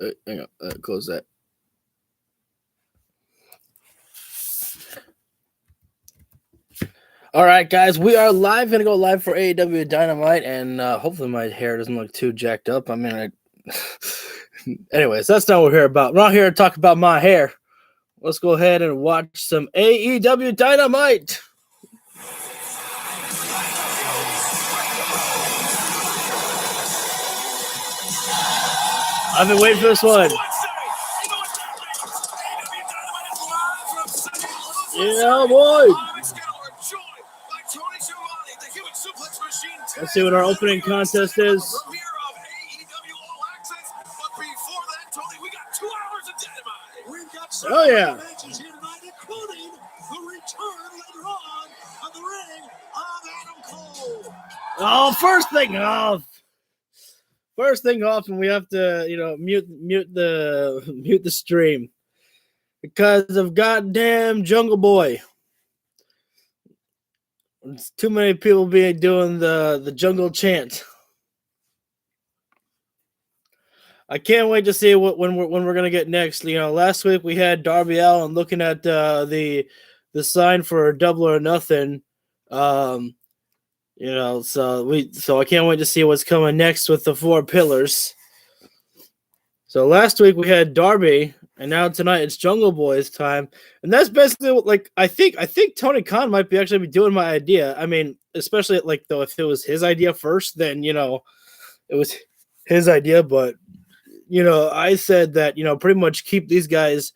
Hang on, close that. All right, guys, we are live. Gonna go live for AEW Dynamite, and hopefully my hair doesn't look too jacked up. I mean, anyways, that's not what we're here about. We're not here to talk about my hair. Let's go ahead and watch some AEW Dynamite. I've been waiting for this one. Yeah, boy. Let's see what our opening contest is. Oh, yeah. Oh, first thing off, and we have to, mute the stream because of goddamn Jungle Boy. It's too many people being doing the jungle chant. I can't wait to see when we're gonna get next. Last week we had Darby Allin looking at the sign for Double or Nothing. So I can't wait to see what's coming next with the Four Pillars. So last week we had Darby, and now tonight it's Jungle Boy's time, and that's basically what, I think Tony Khan might actually be doing my idea. I mean, especially though if it was his idea first, then it was his idea. But I said that pretty much keep these guys,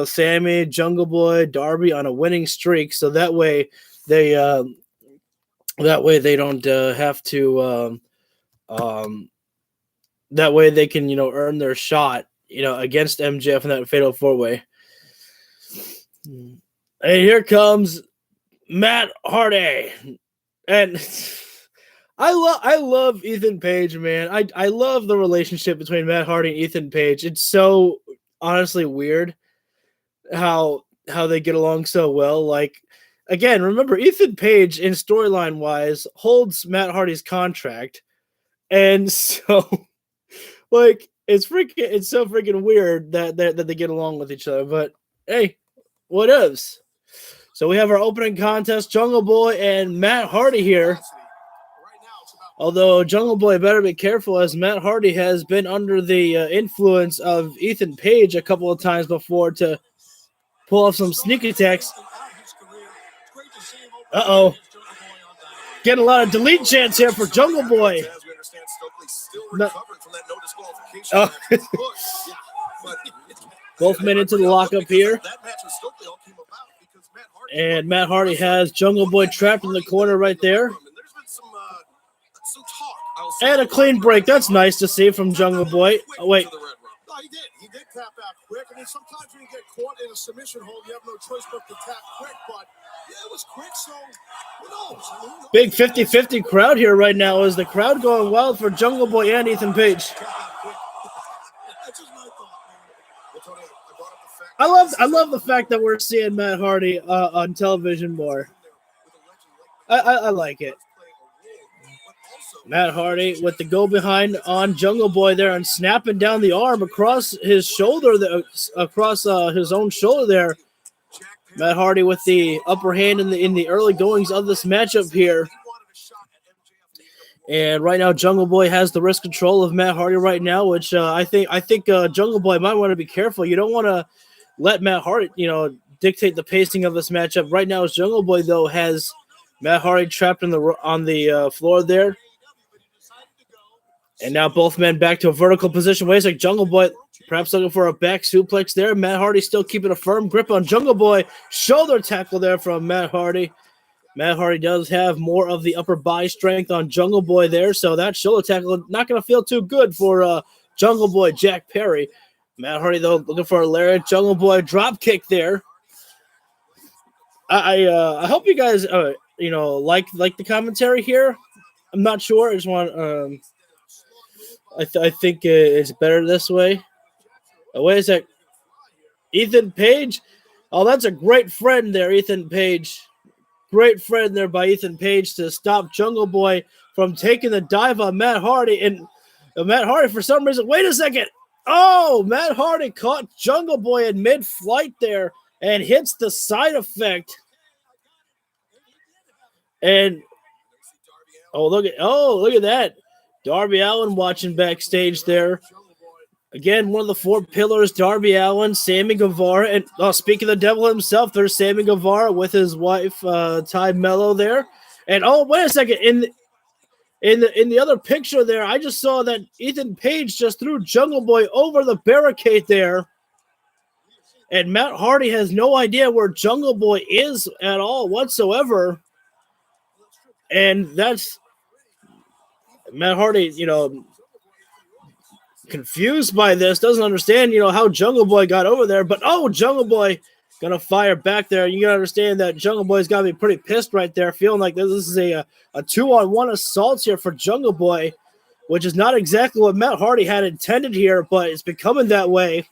Sammy, Jungle Boy, Darby on a winning streak, so that way they don't have to. That way they can, earn their shot, against MJF in that Fatal 4-Way. And here comes Matt Hardy. And I love Ethan Page, man. I love the relationship between Matt Hardy and Ethan Page. It's so honestly weird how they get along so well. Again, remember, Ethan Page, in storyline-wise, holds Matt Hardy's contract. And so... it's so freaking weird that they get along with each other. But hey, what else? So we have our opening contest, Jungle Boy and Matt Hardy here. Although Jungle Boy better be careful, as Matt Hardy has been under the influence of Ethan Page a couple of times before to pull off some sneak attacks. Uh-oh. Getting a lot of delete chants here for Jungle Boy. No. Oh. Both men into the lockup here. And Matt Hardy has Jungle Boy trapped in the corner right there. And a clean break. That's nice to see from Jungle Boy. Oh, wait. He did tap out quick. I mean, sometimes when you get caught in a submission hold, you have no choice but to tap quick. But yeah, it was quick, so who knows? Big 50-50 crowd here right now. Is the crowd going wild for Jungle Boy and Ethan Page? I love the fact that we're seeing Matt Hardy on television more. I like it. Matt Hardy with the go behind on Jungle Boy there and snapping down the arm across his shoulder, across his own shoulder there. Matt Hardy with the upper hand in the early goings of this matchup here. And right now, Jungle Boy has the wrist control of Matt Hardy right now, which I think Jungle Boy might want to be careful. You don't want to let Matt Hardy, dictate the pacing of this matchup. Right now, Jungle Boy though has Matt Hardy trapped on the floor there. And now both men back to a vertical position. Wait a second, Jungle Boy perhaps looking for a back suplex there. Matt Hardy still keeping a firm grip on Jungle Boy. Shoulder tackle there from Matt Hardy. Matt Hardy does have more of the upper body strength on Jungle Boy there, so that shoulder tackle not going to feel too good for Jungle Boy Jack Perry. Matt Hardy, though, looking for a lariat. Jungle Boy drop kick there. I hope you guys, like the commentary here. I'm not sure. I just want I think it's better this way. Oh, wait a sec. Ethan Page. Oh, that's a great friend there, Ethan Page. Great friend there by Ethan Page to stop Jungle Boy from taking the dive on Matt Hardy. And Matt Hardy, for some reason, wait a second. Oh, Matt Hardy caught Jungle Boy in mid-flight there and hits the side effect. And look at that. Darby Allin watching backstage there. Again, one of the four pillars, Darby Allin, Sammy Guevara, and speaking of the devil himself, there's Sammy Guevara with his wife, Ty Mello there. And wait a second, in the other picture there, I just saw that Ethan Page just threw Jungle Boy over the barricade there. And Matt Hardy has no idea where Jungle Boy is at all whatsoever. And that's Matt Hardy, confused by this, doesn't understand, how Jungle Boy got over there. But, Jungle Boy going to fire back there. You got to understand that Jungle Boy's got to be pretty pissed right there, feeling like this is a 2-on-1 assault here for Jungle Boy, which is not exactly what Matt Hardy had intended here, but it's becoming that way.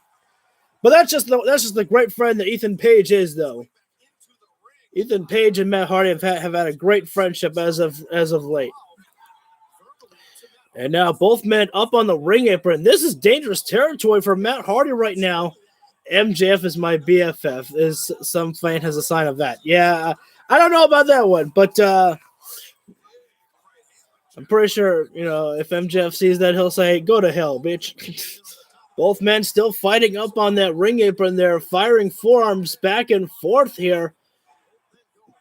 But that's just the great friend that Ethan Page is, though. Ethan Page and Matt Hardy have had a great friendship as of late. And now both men up on the ring apron. This is dangerous territory for Matt Hardy right now. MJF is my BFF, as some fan has a sign of that. Yeah, I don't know about that one, but I'm pretty sure, if MJF sees that, he'll say, go to hell, bitch. Both men still fighting up on that ring apron there, firing forearms back and forth here.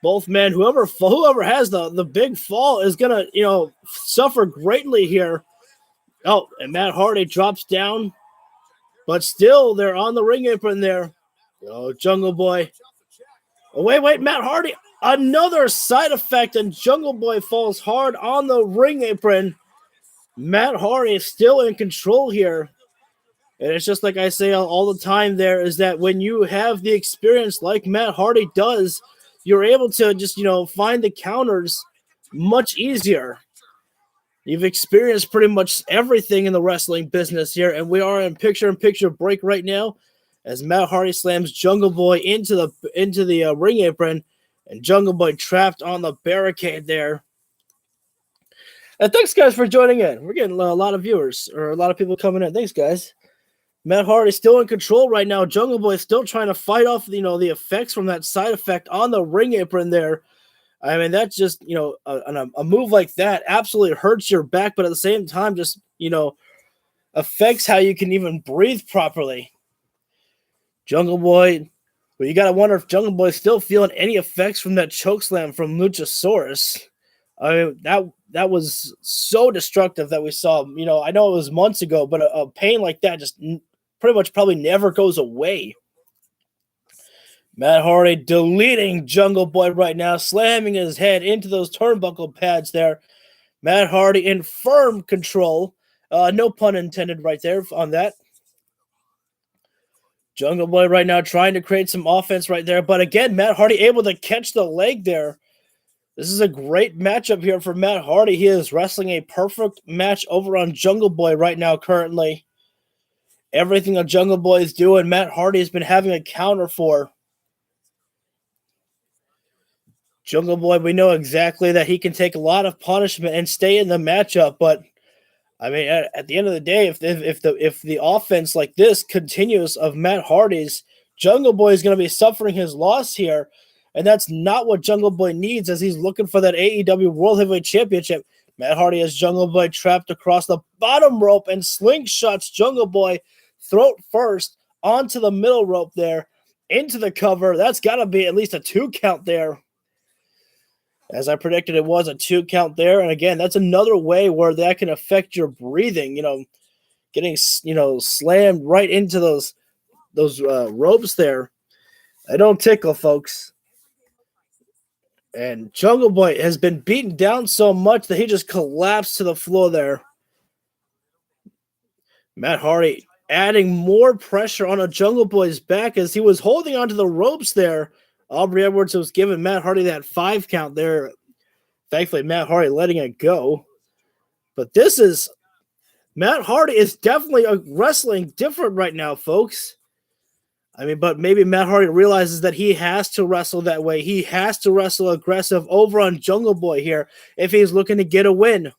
Both men, whoever has the big fall is going to, suffer greatly here. Oh, and Matt Hardy drops down, but still they're on the ring apron there. Oh, Jungle Boy. Oh, wait, Matt Hardy. Another side effect, and Jungle Boy falls hard on the ring apron. Matt Hardy is still in control here. And it's just like I say all the time there, is that when you have the experience like Matt Hardy does, you're able to just, find the counters much easier. You've experienced pretty much everything in the wrestling business here, and we are in picture-in-picture break right now as Matt Hardy slams Jungle Boy into the ring apron, and Jungle Boy trapped on the barricade there. And thanks, guys, for joining in. We're getting a lot of viewers, or a lot of people coming in. Thanks, guys. Matt Hardy still in control right now. Jungle Boy still trying to fight off, the effects from that side effect on the ring apron there. I mean, that's just, a move like that absolutely hurts your back, but at the same time, just, affects how you can even breathe properly. Jungle Boy, well, you got to wonder if Jungle Boy is still feeling any effects from that chokeslam from Luchasaurus. I mean, that was so destructive that we saw. I know it was months ago, but a pain like that just pretty much probably never goes away. Matt Hardy deleting Jungle Boy right now, slamming his head into those turnbuckle pads there. Matt Hardy in firm control. No pun intended right there on that. Jungle Boy right now trying to create some offense right there. But again, Matt Hardy able to catch the leg there. This is a great matchup here for Matt Hardy. He is wrestling a perfect match over on Jungle Boy right now currently. Everything a Jungle Boy is doing, Matt Hardy has been having a counter for. Jungle Boy, we know exactly that he can take a lot of punishment and stay in the matchup, but I mean, at the end of the day, if the offense like this continues of Matt Hardy's, Jungle Boy is going to be suffering his loss here, and that's not what Jungle Boy needs as he's looking for that AEW World Heavyweight Championship. Matt Hardy has Jungle Boy trapped across the bottom rope and slingshots Jungle Boy throat first onto the middle rope there, into the cover. That's got to be at least a 2 count there. As I predicted, it was a 2 count there. And again, that's another way where that can affect your breathing, getting, slammed right into those ropes there. They don't tickle, folks. And Jungle Boy has been beaten down so much that he just collapsed to the floor there. Matt Hardy adding more pressure on a Jungle Boy's back as he was holding onto the ropes there. Aubrey Edwards was giving Matt Hardy that 5 count there. Thankfully, Matt Hardy letting it go. But Matt Hardy is definitely wrestling different right now, folks. I mean, but maybe Matt Hardy realizes that he has to wrestle that way. He has to wrestle aggressive over on Jungle Boy here if he's looking to get a win.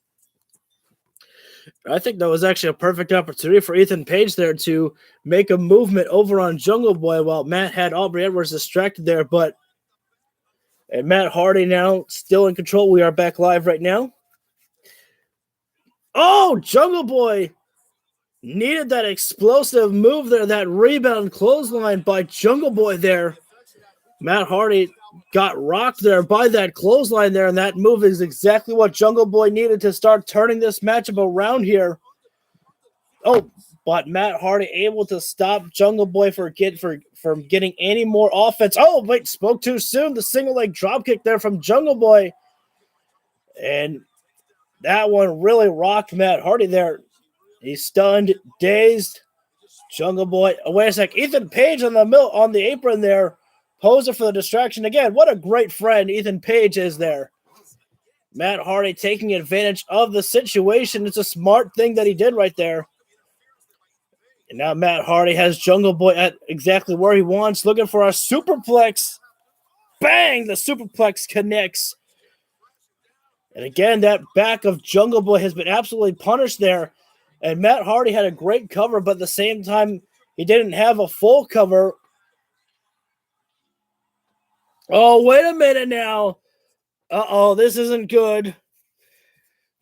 I think that was actually a perfect opportunity for Ethan Page there to make a movement over on Jungle Boy while Matt had Aubrey Edwards distracted there. And Matt Hardy now still in control. We are back live right now. Oh, Jungle Boy needed that explosive move there, that rebound clothesline by Jungle Boy there. Matt Hardy got rocked there by that clothesline there, and that move is exactly what Jungle Boy needed to start turning this matchup around here. Oh, but Matt Hardy able to stop Jungle Boy from getting any more offense. Oh, wait, spoke too soon. The single leg dropkick there from Jungle Boy. And that one really rocked Matt Hardy there. He's stunned, dazed. Jungle Boy. Oh, wait a sec. Ethan Page on the apron there. Posing for the distraction again. What a great friend Ethan Page is there. Matt Hardy taking advantage of the situation. It's a smart thing that he did right there. And now Matt Hardy has Jungle Boy at exactly where he wants, looking for a superplex. Bang! The superplex connects. And again, that back of Jungle Boy has been absolutely punished there. And Matt Hardy had a great cover, but at the same time, he didn't have a full cover. Oh, wait a minute now. Uh-oh, this isn't good.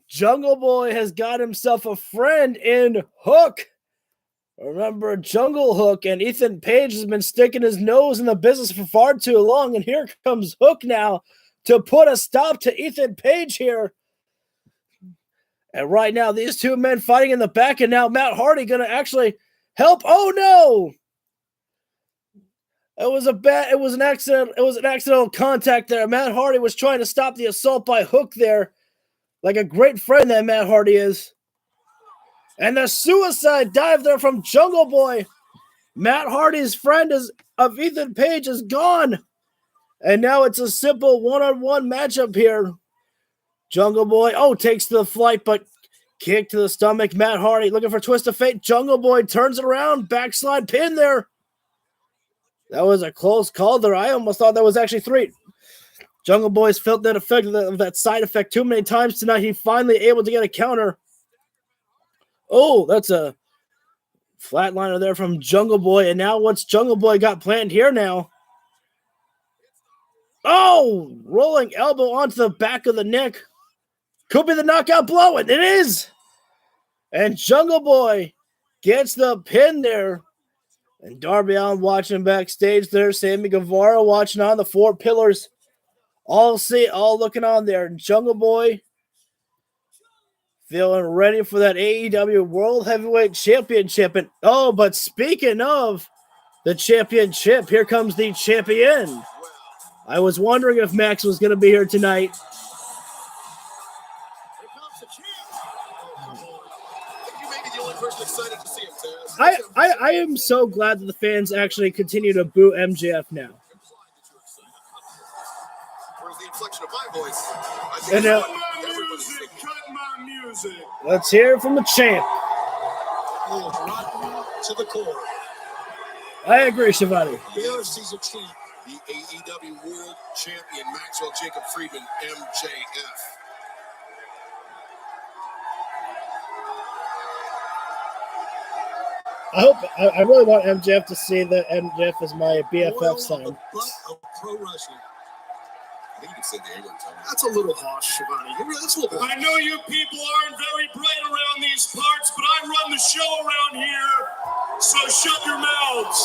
Jungle Boy has got himself a friend in Hook. Remember Jungle Hook, and Ethan Page has been sticking his nose in the business for far too long, and here comes Hook now to put a stop to Ethan Page here. And right now, these two men fighting in the back, and now Matt Hardy going to actually help. Oh, no! It was an accident. It was an accidental contact there. Matt Hardy was trying to stop the assault by Hook there, like a great friend that Matt Hardy is. And the suicide dive there from Jungle Boy. Matt Hardy's friend of Ethan Page is gone. And now it's a simple one-on-one matchup here. Jungle Boy, takes to the flight, but kick to the stomach. Matt Hardy looking for twist of fate. Jungle Boy turns it around. Backslide pin there. That was a close call there. I almost thought that was actually 3. Jungle Boy's felt that effect of that side effect too many times tonight. He finally able to get a counter. Oh, that's a flatliner there from Jungle Boy. And now what's Jungle Boy got planned here now? Oh, rolling elbow onto the back of the neck. Could be the knockout blow. And it is. And Jungle Boy gets the pin there. And Darby Allin watching backstage there. Sammy Guevara watching on the 4 pillars. All looking on there. And Jungle Boy feeling ready for that AEW World Heavyweight Championship. And but speaking of the championship, here comes the champion. I was wondering if Max was going to be here tonight. I am so glad that the fans actually continue to boo MJF now. Where's the inflection of my voice? Cut my music. Let's hear it from the champ. To the core. I agree, Shivani. Here sees a champ, the AEW World Champion, Maxwell Jacob Friedman, MJF. I really want MJF to see that MJF is my BFF sign. Pro wrestling. I think you can say the A-word time. That's a little harsh, Shivani. That's a little harsh. I know you people aren't very bright around these parts, but I run the show around here, so shut your mouths.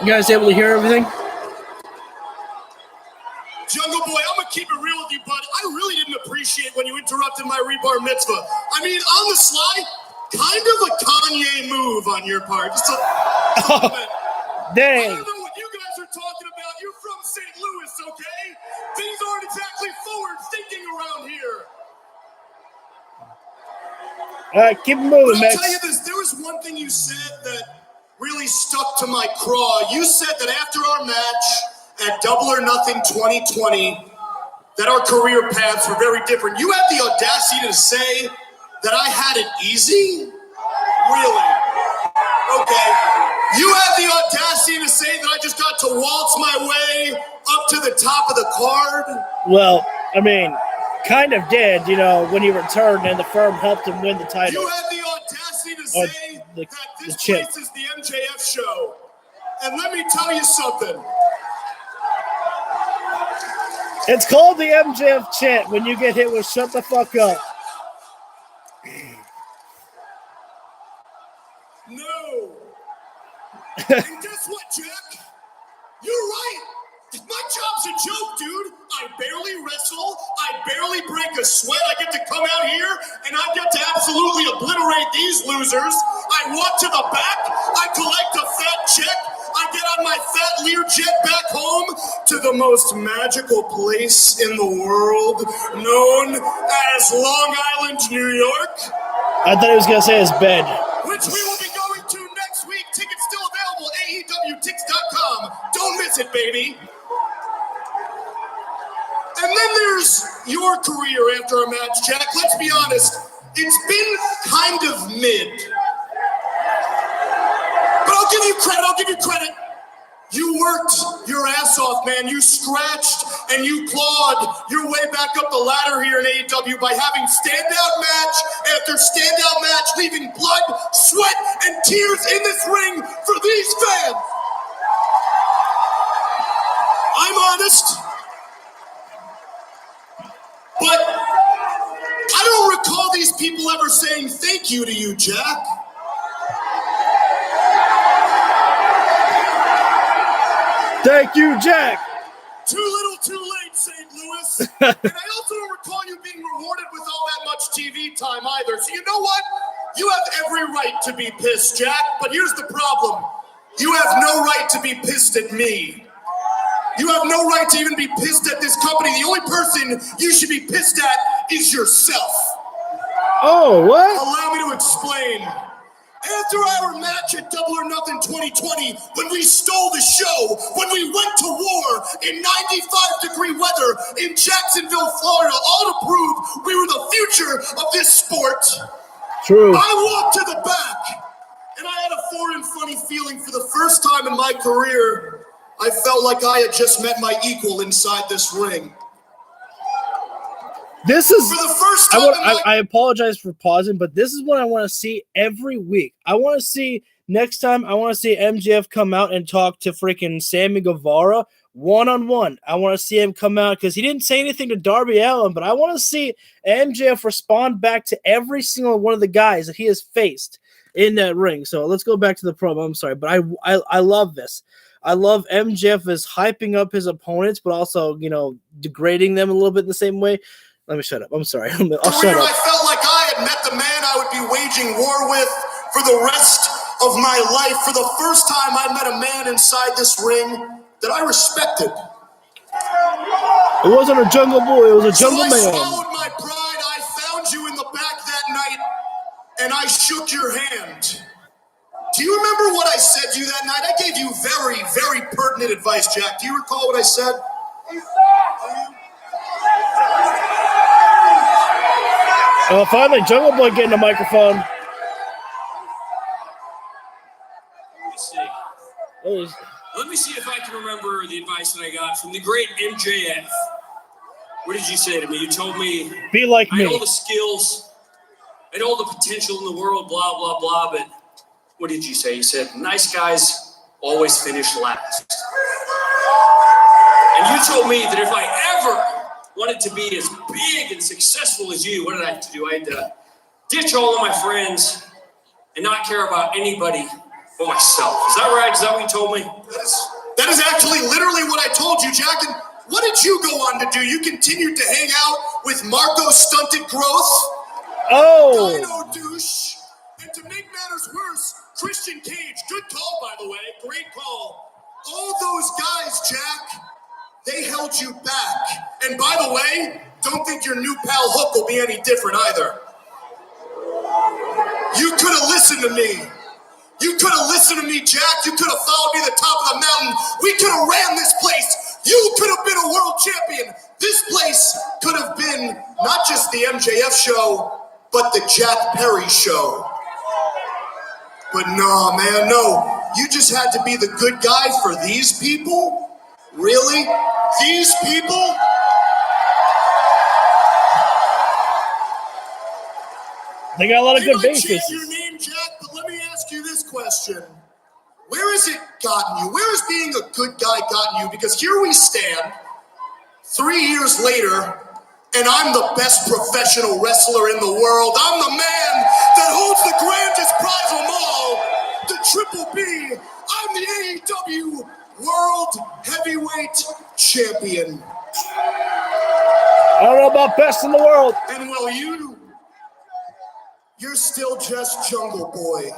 You guys able to hear everything? Jungle Boy, I'm going to keep it real with you, bud. I really didn't appreciate when you interrupted my rebar mitzvah. I mean, on the slide, kind of a Kanye move on your part. Just a bit. Dang. I don't know what you guys are talking about. You're from St. Louis, okay? Things aren't exactly forward thinking around here. All right, keep moving, Max. I'll tell you this. There was one thing you said that really stuck to my craw. You said that after our match at Double or Nothing 2020, that our career paths were very different. You had the audacity to say that I had it easy? Really? Okay. You had the audacity to say that I just got to waltz my way up to the top of the card? Well, I mean, kind of did, when he returned and the firm helped him win the title. You had the audacity to say that this place is the MJF show. And let me tell you something. It's called the MJF chant when you get hit with shut the fuck up. No. And guess what, Jack? You're right. My job's a joke, dude. I barely wrestle. I barely break a sweat. I get to come out here and I get to absolutely obliterate these losers. I walk to the back. I collect a fat check. I get on my fat Learjet back home to the most magical place in the world, known as Long Island, New York. I thought he was going to say his bed. Which we will be going to next week. Tickets still available, AEWTix.com. Don't miss it, baby. And then there's your career after a match, Jack. Let's be honest. It's been kind of mid. But I'll give you credit. You worked your ass off, man. You scratched and you clawed your way back up the ladder here in AEW by having standout match after standout match, leaving blood, sweat, and tears in this ring for these fans. I'm honest. But I don't recall these people ever saying thank you to you, Jack. Thank you, Jack. Too little, too late, St. Louis. And I also don't recall you being rewarded with all that much TV time either. So you know what? You have every right to be pissed, Jack. But here's the problem. You have no right to be pissed at me. You have no right to even be pissed at this company. The only person you should be pissed at is yourself. Oh, what? Allow me to explain. After our match at Double or Nothing 2020, when we stole the show, when we went to war in 95-degree weather in Jacksonville, Florida, all to prove we were the future of this sport. True. I walked to the back, and I had a foreign, funny feeling for the first time in my career. I felt like I had just met my equal inside this ring. This is for the first time. I apologize for pausing, but this is what I want to see every week. I want to see next time. I want to see MJF come out and talk to freaking Sammy Guevara one-on-one. I want to see him come out because he didn't say anything to Darby Allin, but I want to see MJF respond back to every single one of the guys that he has faced in that ring. So let's go back to the promo. I'm sorry, but I love this. I love MJF is hyping up his opponents, but also, degrading them a little bit in the same way. Let me shut up. I'm sorry. I'll shut up. I felt like I had met the man I would be waging war with for the rest of my life. For the first time, I met a man inside this ring that I respected. It wasn't a jungle boy. It was a jungle man. I swallowed my pride. I found you in the back that night, and I shook your hand. Do you remember what I said to you that night? I gave you very, very pertinent advice, Jack. Do you recall what I said? Oh, finally, Jungle Boy getting a microphone. Let me see if I can remember the advice that I got from the great MJF. What did you say to me? You told me, be like me. I had all the skills, I had all the potential in the world, blah, blah, blah. But what did you say? You said, nice guys always finish last. And you told me that if I ever wanted to be as big and successful as you, what did I have to do? I had to ditch all of my friends and not care about anybody but myself. Is that right? Is that what you told me? That is actually literally what I told you, Jack. And what did you go on to do? You continued to hang out with Marco's stunted growth. Oh. Dino douche. And to make matters worse, Christian Cage. Good call, by the way. Great call. All those guys, Jack, they held you back. And by the way, don't think your new pal Hook will be any different either. You could have listened to me. You could have listened to me, Jack. You could have followed me to the top of the mountain. We could have ran this place. You could have been a world champion. This place could have been not just the MJF show, but the Jack Perry show. But no, man, no. You just had to be the good guy for these people? Really? These people? They got a lot of good might baby change faces. your name, Jack, but let me ask you this question. Where has it gotten you? Where has being a good guy gotten you? Because here we stand, 3 years later, and I'm the best professional wrestler in the world. I'm the man that holds the grandest prize of them all, the Triple B. I'm the AEW World Heavyweight Champion. I don't know about best in the world. And well, you're still just Jungle Boy.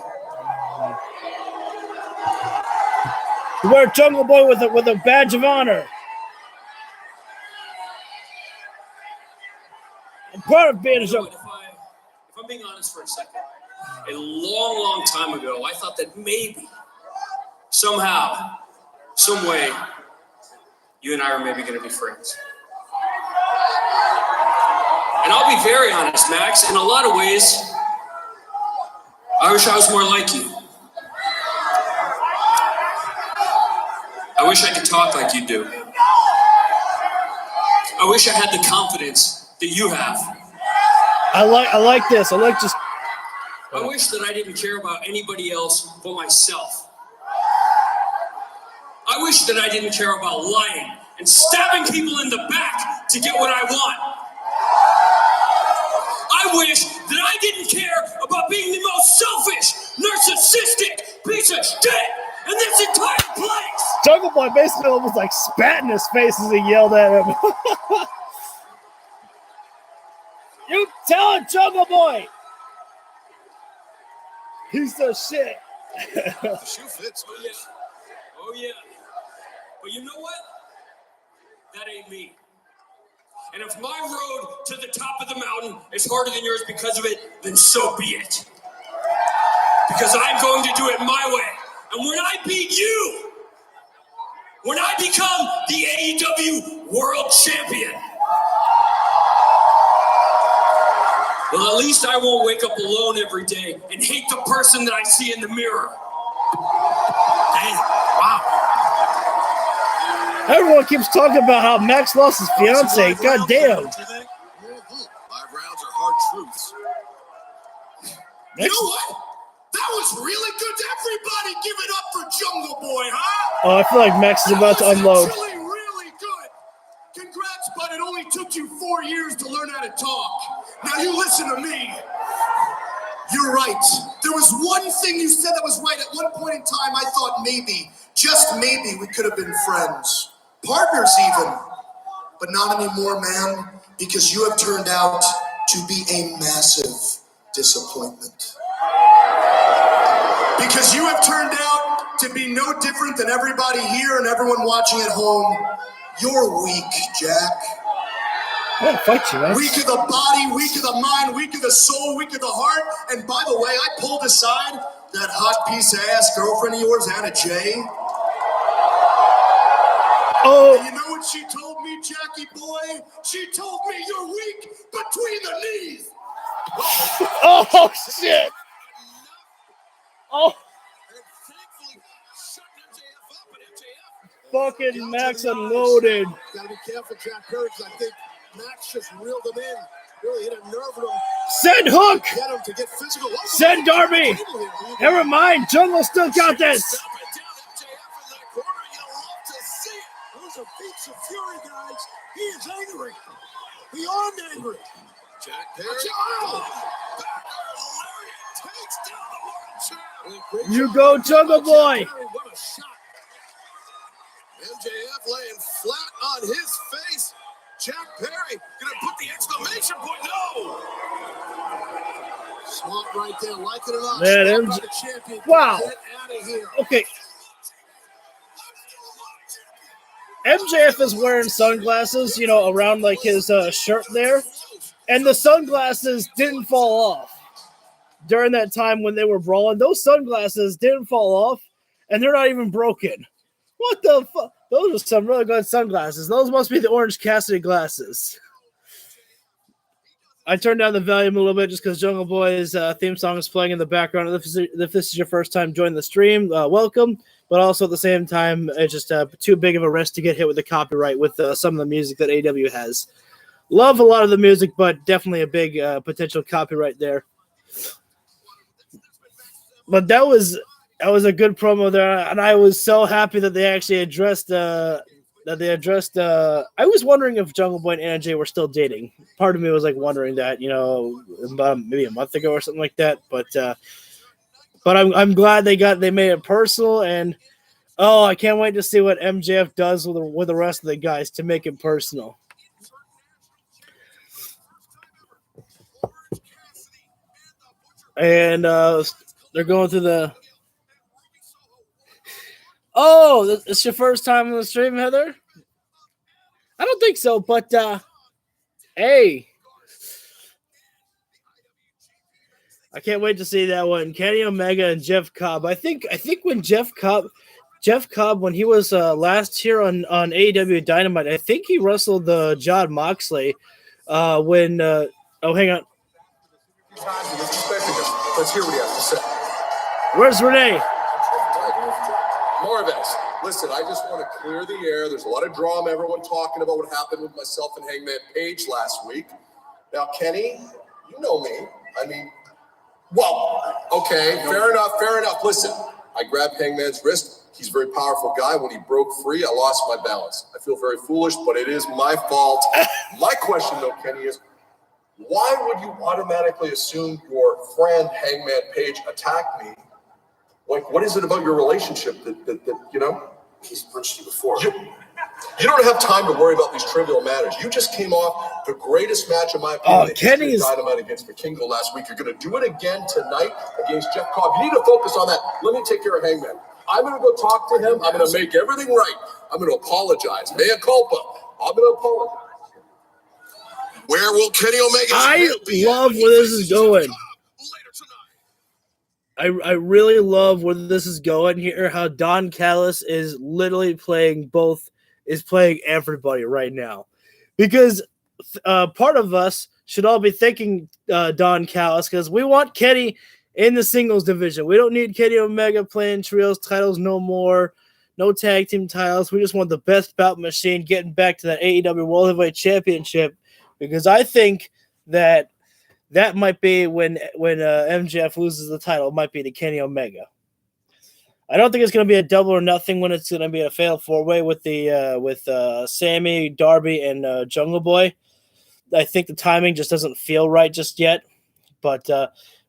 You wear Jungle Boy with a badge of honor. I'm proud of being a Jungle. If I'm being honest for a second, a long, long time ago, I thought that maybe, somehow, some way, you and I are maybe going to be friends. And I'll be very honest, Max, in a lot of ways, I wish I was more like you. I wish I could talk like you do. I wish I had the confidence that you have. I like this. I like just. I wish that I didn't care about anybody else but myself. I wish that I didn't care about lying and stabbing people in the back to get what I want. I wish that I didn't care about being the most selfish, narcissistic piece of shit in this entire place. Jungle Boy basically almost like spat in his face as he yelled at him. You tell it, Jungle Boy. Piece of shit. The shoe fits, man. Oh yeah. But you know what? That ain't me. And if my road to the top of the mountain is harder than yours because of it, then so be it. Because I'm going to do it my way. And when I beat you, when I become the AEW World Champion, well, at least I won't wake up alone every day and hate the person that I see in the mirror. Damn, wow. Everyone keeps talking about how Max lost his fiance. God damn. 5 rounds are hard truths. You know what? That was really good. Everybody give it up for Jungle Boy, huh? Oh, I feel like Max is about to unload. Actually, really good. Congrats, bud. It only took you 4 years to learn how to talk. Now you listen to me. You're right. There was one thing you said that was right. At one point in time, I thought maybe, just maybe, we could have been friends. Partners even. But not anymore, man, because you have turned out to be a massive disappointment. Because you have turned out to be no different than everybody here and everyone watching at home. You're weak, Jack. I won't fight you, man. Weak of the body, weak of the mind, weak of the soul, weak of the heart. And by the way, I pulled aside that hot piece of ass girlfriend of yours, Anna Jay. Oh. And you know what she told me, Jackie boy? She told me you're weak between the knees. Oh, shit. Oh. Fucking Max unloaded. Gotta be careful, Jack Perry, because I think Max just reeled him in. Really hit a nerve in him. Send Hook. Get him to get physical. Send Darby. Never mind. Jungle still got this. Those are beats of fury, guys. He is angry. Beyond angry. Jack Perry. You go, Jungle Boy. What a shot. MJF laying flat on his face. Jack Perry gonna put the exclamation point. No. Smart right there, like it or not. Man, wow. Get out of here. Okay. MJF is wearing sunglasses, you know, around like his shirt there, and the sunglasses didn't fall off during that time when they were brawling. Those sunglasses didn't fall off, and they're not even broken. What the fuck? Those are some really good sunglasses. Those must be the Orange Cassidy glasses. I turned down the volume a little bit just because Jungle Boy's theme song is playing in the background. If this is your first time joining the stream, welcome. But also at the same time, it's just too big of a risk to get hit with the copyright with some of the music that AEW has. Love a lot of the music, but definitely a big potential copyright there. But that was a good promo there, and I was so happy that they actually addressed. I was wondering if Jungle Boy and Anna Jay were still dating. Part of me was like wondering that, about maybe a month ago or something like that. But I'm glad they made it personal, and I can't wait to see what MJF does with the rest of the guys to make it personal. And they're going through the. Oh, it's your first time on the stream, Heather? I don't think so, but hey, I can't wait to see that one. Kenny Omega and Jeff Cobb. I think when Jeff Cobb, when he was last here on AEW Dynamite, I think he wrestled John Moxley. Hang on. Let's hear what he has to say. Where's Renee? Marvez, listen, I just want to clear the air. There's a lot of drama, everyone talking about what happened with myself and Hangman Page last week. Now, Kenny, you know me. I mean, well, okay, fair enough. Listen, I grabbed Hangman's wrist. He's a very powerful guy. When he broke free, I lost my balance. I feel very foolish, but it is my fault. My question, though, Kenny, is why would you automatically assume your friend Hangman Page attacked me? Like, what is it about your relationship that He's punched you before. You don't have time to worry about these trivial matters. You just came off the greatest match, in my opinion, Kenny's Dynamite against Vikingo last week. You're going to do it again tonight against Jeff Cobb. You need to focus on that. Let me take care of Hangman. I'm going to go talk to him. I'm going to make everything right. I'm going to apologize. Mea culpa. I'm going to apologize. Where will Kenny Omega? I love where this is going. I really love where this is going here. How Don Callis is literally playing everybody right now, because part of us should all be thanking Don Callis, because we want Kenny in the singles division. We don't need Kenny Omega playing trios titles no more. No tag team titles. We just want the best bout machine getting back to that AEW World Heavyweight Championship, because I think that might be when MJF loses the title. It might be to Kenny Omega. I don't think it's going to be a double or nothing when it's going to be a fatal 4-way with Sammy, Darby, and Jungle Boy. I think the timing just doesn't feel right just yet. But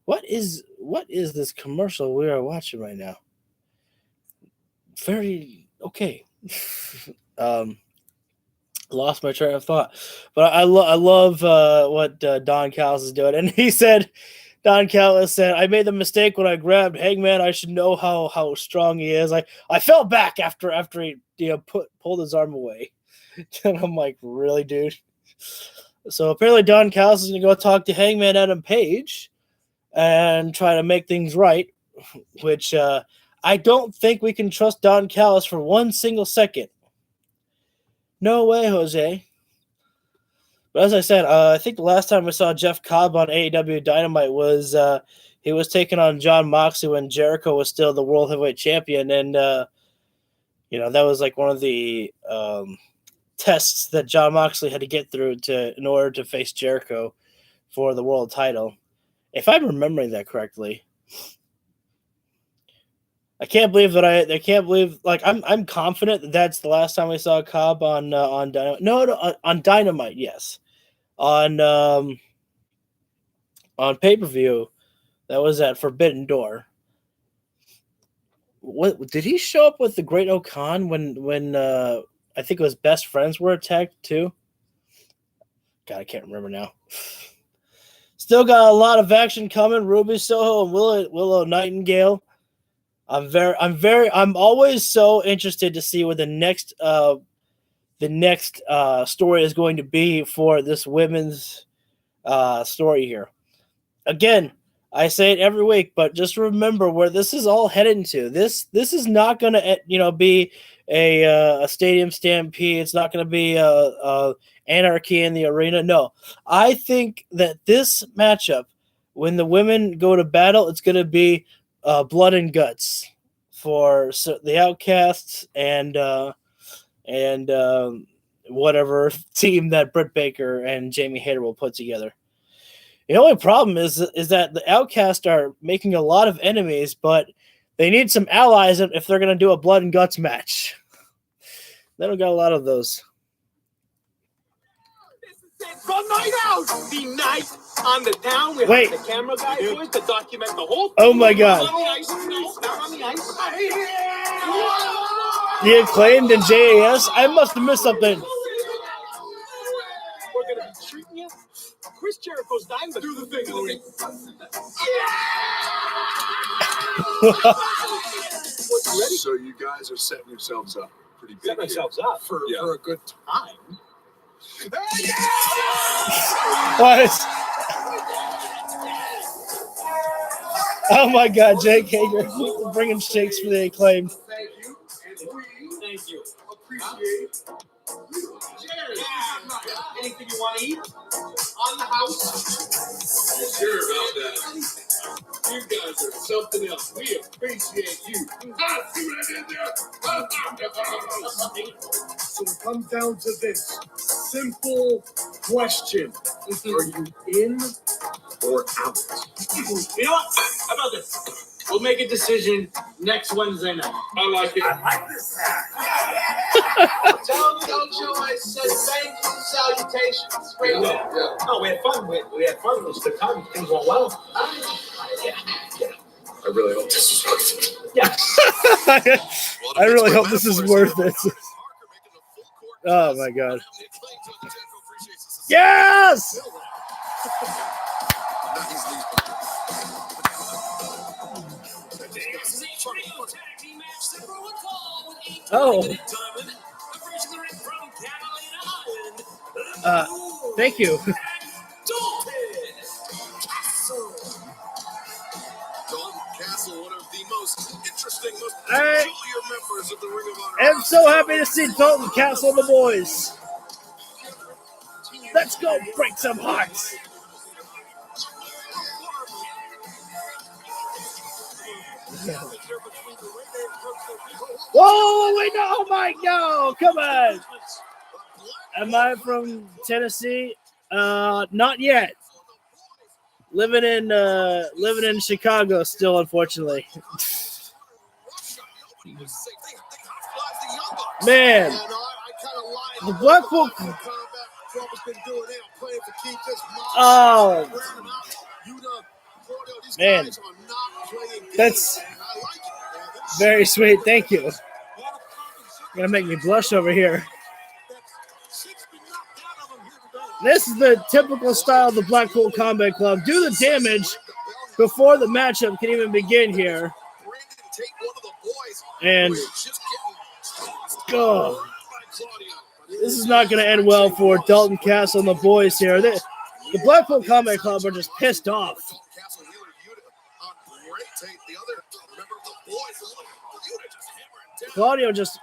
what is this commercial we are watching right now? Very okay. Lost my train of thought, but I love what Don Callis is doing. And Don Callis said, "I made the mistake when I grabbed Hangman. I should know how strong he is. I fell back after he pulled his arm away." And I'm like, really, dude? So apparently Don Callis is gonna go talk to Hangman Adam Page and try to make things right, which I don't think we can trust Don Callis for one single second. No way, Jose. But as I said, I think the last time we saw Jeff Cobb on AEW Dynamite was he was taking on John Moxley when Jericho was still the World Heavyweight Champion, and that was like one of the tests that John Moxley had to get through in order to face Jericho for the world title, if I'm remembering that correctly. I can't believe I'm confident that that's the last time we saw Cobb on Dynamite. No, on Dynamite, yes. On pay-per-view, that was at Forbidden Door. What did he show up with the Great Okan when I think it was Best Friends were attacked too? God, I can't remember now. Still got a lot of action coming. Ruby Soho and Willow Nightingale. I'm always so interested to see what the next story is going to be for this women's story here. Again, I say it every week, but just remember where this is all headed to. This is not going to be a stadium stampede. It's not going to be anarchy in the arena. No, I think that this matchup, when the women go to battle, it's going to be blood and guts for the Outcasts and whatever team that Britt Baker and Jamie Hayter will put together. The only problem is that the Outcasts are making a lot of enemies, but they need some allies if they're going to do a blood and guts match. They don't got a lot of those. From night out, the night on the town. We Wait. have the camera guy boys to document the whole thing. Oh my God. On the ice. No, not on the ice. The Acclaimed and JAS? I must have missed something. We're gonna be treating you. Chris Jericho's dying, but do the thing, Louie. So you guys are setting yourselves up pretty big. Setting ourselves up for a good time. What? Oh my God, Jake Hager bringing shakes for the Acclaimed. Thank you. And Thank you. appreciate Jerry, anything you want to eat? On the house. Sure about that. You guys are something else. We appreciate you. See what I did there? So it comes down to this simple question. Are you in or out? You know what? How about this? We'll make a decision next Wednesday night. I like it. Tell the show I said thank you, salutations. Straight up. Yeah. No, we had fun. We had fun. It was the time. Things went well. Yeah. I really hope this is worth it. Yeah. I really hope this is worth it. Oh my God. Yes! Oh. Thank you. Castle, one of the most interesting, most I peculiar members of the Ring of Honor. am so happy to see Dalton Castle and the boys. Let's go break some hearts. Whoa, wait, no, oh my God, come on. Am I from Tennessee? Not yet. Living in Chicago still, unfortunately. Man, the Blackpool. Oh, man, that's very sweet. Thank you. You're gonna make me blush over here. This is the typical style of the Blackpool Combat Club. Do the damage before the matchup can even begin here. And go. This is not going to end well for Dalton Castle and the boys here. The Blackpool Combat Club are just pissed off. Claudio just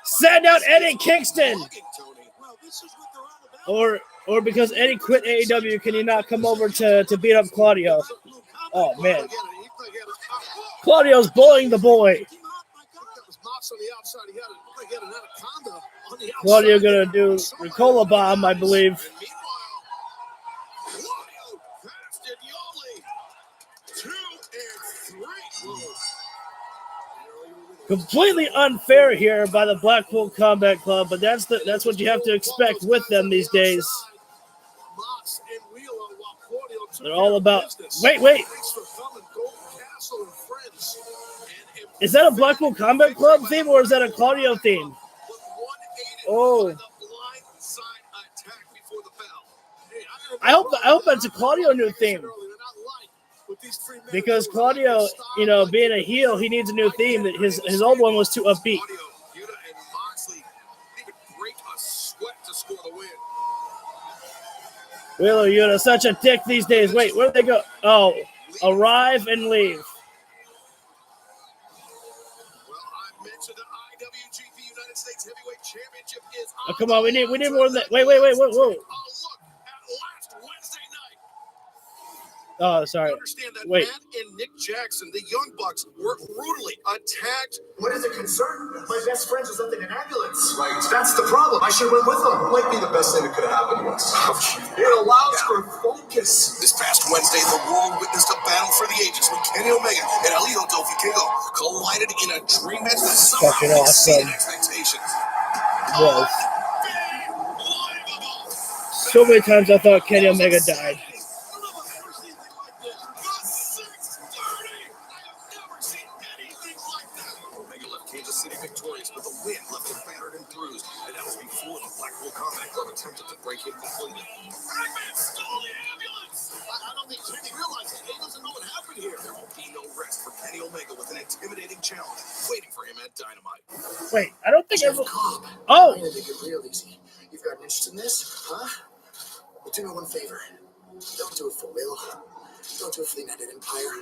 send out Eddie Kingston. Or because Eddie quit AEW, can he not come over to beat up Claudio? Oh, man. Claudio's bullying the boy. Claudio going to do Ricola Bomb, I believe. Completely unfair here by the Blackpool Combat Club, but that's what you have to expect with them these days. They're all about. Wait. Is that a Blackpool Combat Club theme or is that a Claudio theme? Oh. I hope that's a Claudio new theme. Because Claudio, being a heel, he needs a new theme. That his old one was too upbeat. Wheeler Yuta, such a dick these days. Wait, where'd they go? Oh, arrive and leave. Oh, come on, we need more than that. Wait, whoa. Oh, sorry. Wait. Matt and Nick Jackson, the Young Bucks, were brutally attacked. What is a concern? My best friend was left in an ambulance. Right. That's the problem. I should have went with them. Might be the best thing that could have happened to us. It allows for phone This past Wednesday, the world witnessed a battle for the ages when Kenny Omega and Elio Dolphy Kingo collided in a dream match that somehow Fucking awesome. exceeded expectations. Was. So many times I thought Kenny Omega died. Omega left Kansas City victorious, but the win left him battered and bruised, and that was before the Blackpool Combat Club attempted to break him completely. Hangman stole the ambulance! I don't think Kenny realizes he doesn't know what happened here. There will be no rest for Kenny Omega with an intimidating challenge waiting for him at Dynamite. Wait, I don't think ever. Cobb. Oh, I'm gonna make it real easy. You've got an interest in this, huh? Well, do me one favor. Don't do it for Will. Don't do it for the United Empire.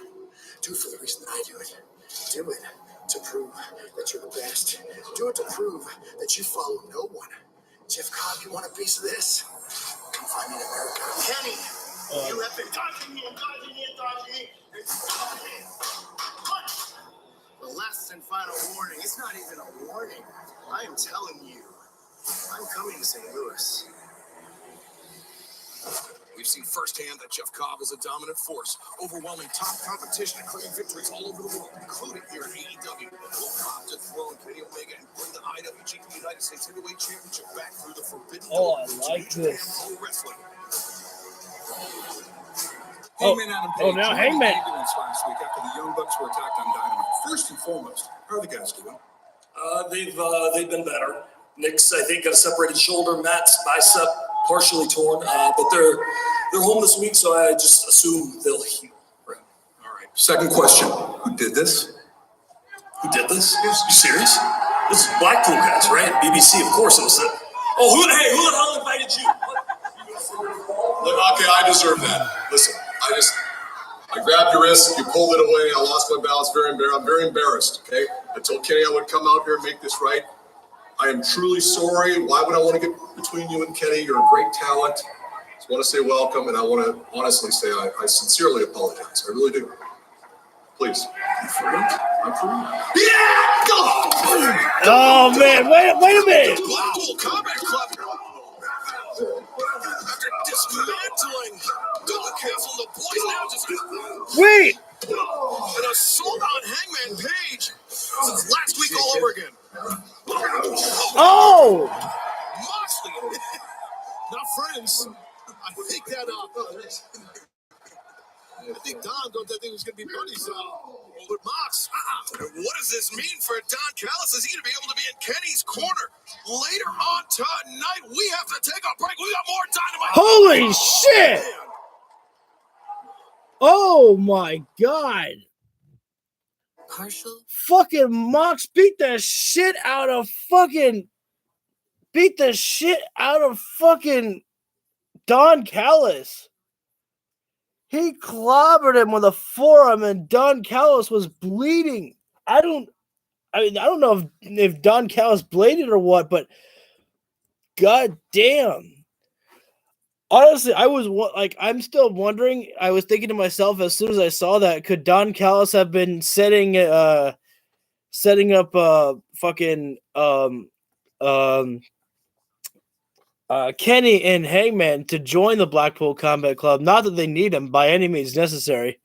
Do it for the reason that I do it. Do it to prove that you're the best. Do it to prove that you follow no one. Jeff Cobb, you want a piece of this? Come find me in America. Kenny, you have been dodging me and dodging me and dodging me and dodging me. What? The last and final warning. It's not even a warning. I am telling you. I'm coming to St. Louis. We've seen firsthand that Jeff Cobb is a dominant force, overwhelming top competition and claiming victories all over the world, including here at AEW. Will Cobb dethrone Kenny Omega and bring the IWGP United States Heavyweight Championship back through the forbidden door I to like New this. Japan Pro Wrestling. Hangman Adam Page now joined Hangman. the ambulance last week after the Young Bucks were attacked on Dynamite. First and foremost, how are the guys doing? They've been better. Nick's, I think, got a separated shoulder. Matt's bicep partially torn, but they're home this week, so I just assume they'll heal. Right. All right. Second question: who did this? Who did this? You serious? This is Blackpool guys, right? BBC, of course it was it. Oh, who the hell invited you? Look, okay, I deserve that. Listen, I grabbed your wrist, you pulled it away, I lost my balance, I'm very embarrassed, okay? I told Kenny I would come out here and make this right. I am truly sorry. Why would I want to get between you and Kenny? You're a great talent. Just want to say welcome, and I want to honestly say I sincerely apologize. I really do. Please. I'm for real. Yeah! Go! Oh man, wait a minute. Blackpool Combat Club. After dismantling Don Castle, the boys now just Wait. an assault on Hangman Page. This is last week all over again. Oh. Moxley, not friends. I think that I think Don thought that thing was going to be buddies with Mox. What does this mean for Don Callis? Is he going to be able to be in Kenny's corner later on tonight? We have to take a break. We got more Dynamite. Holy shit. Oh my god. Partial? Fucking Mox beat the shit out of fucking Don Callis. He clobbered him with a forearm and Don Callis was bleeding. I don't know if Don Callis bladed or what, but god damn. Honestly, I'm still wondering. I was thinking to myself as soon as I saw that, could Don Callis have been setting up Kenny and Hangman to join the Blackpool Combat Club? Not that they need him by any means necessary.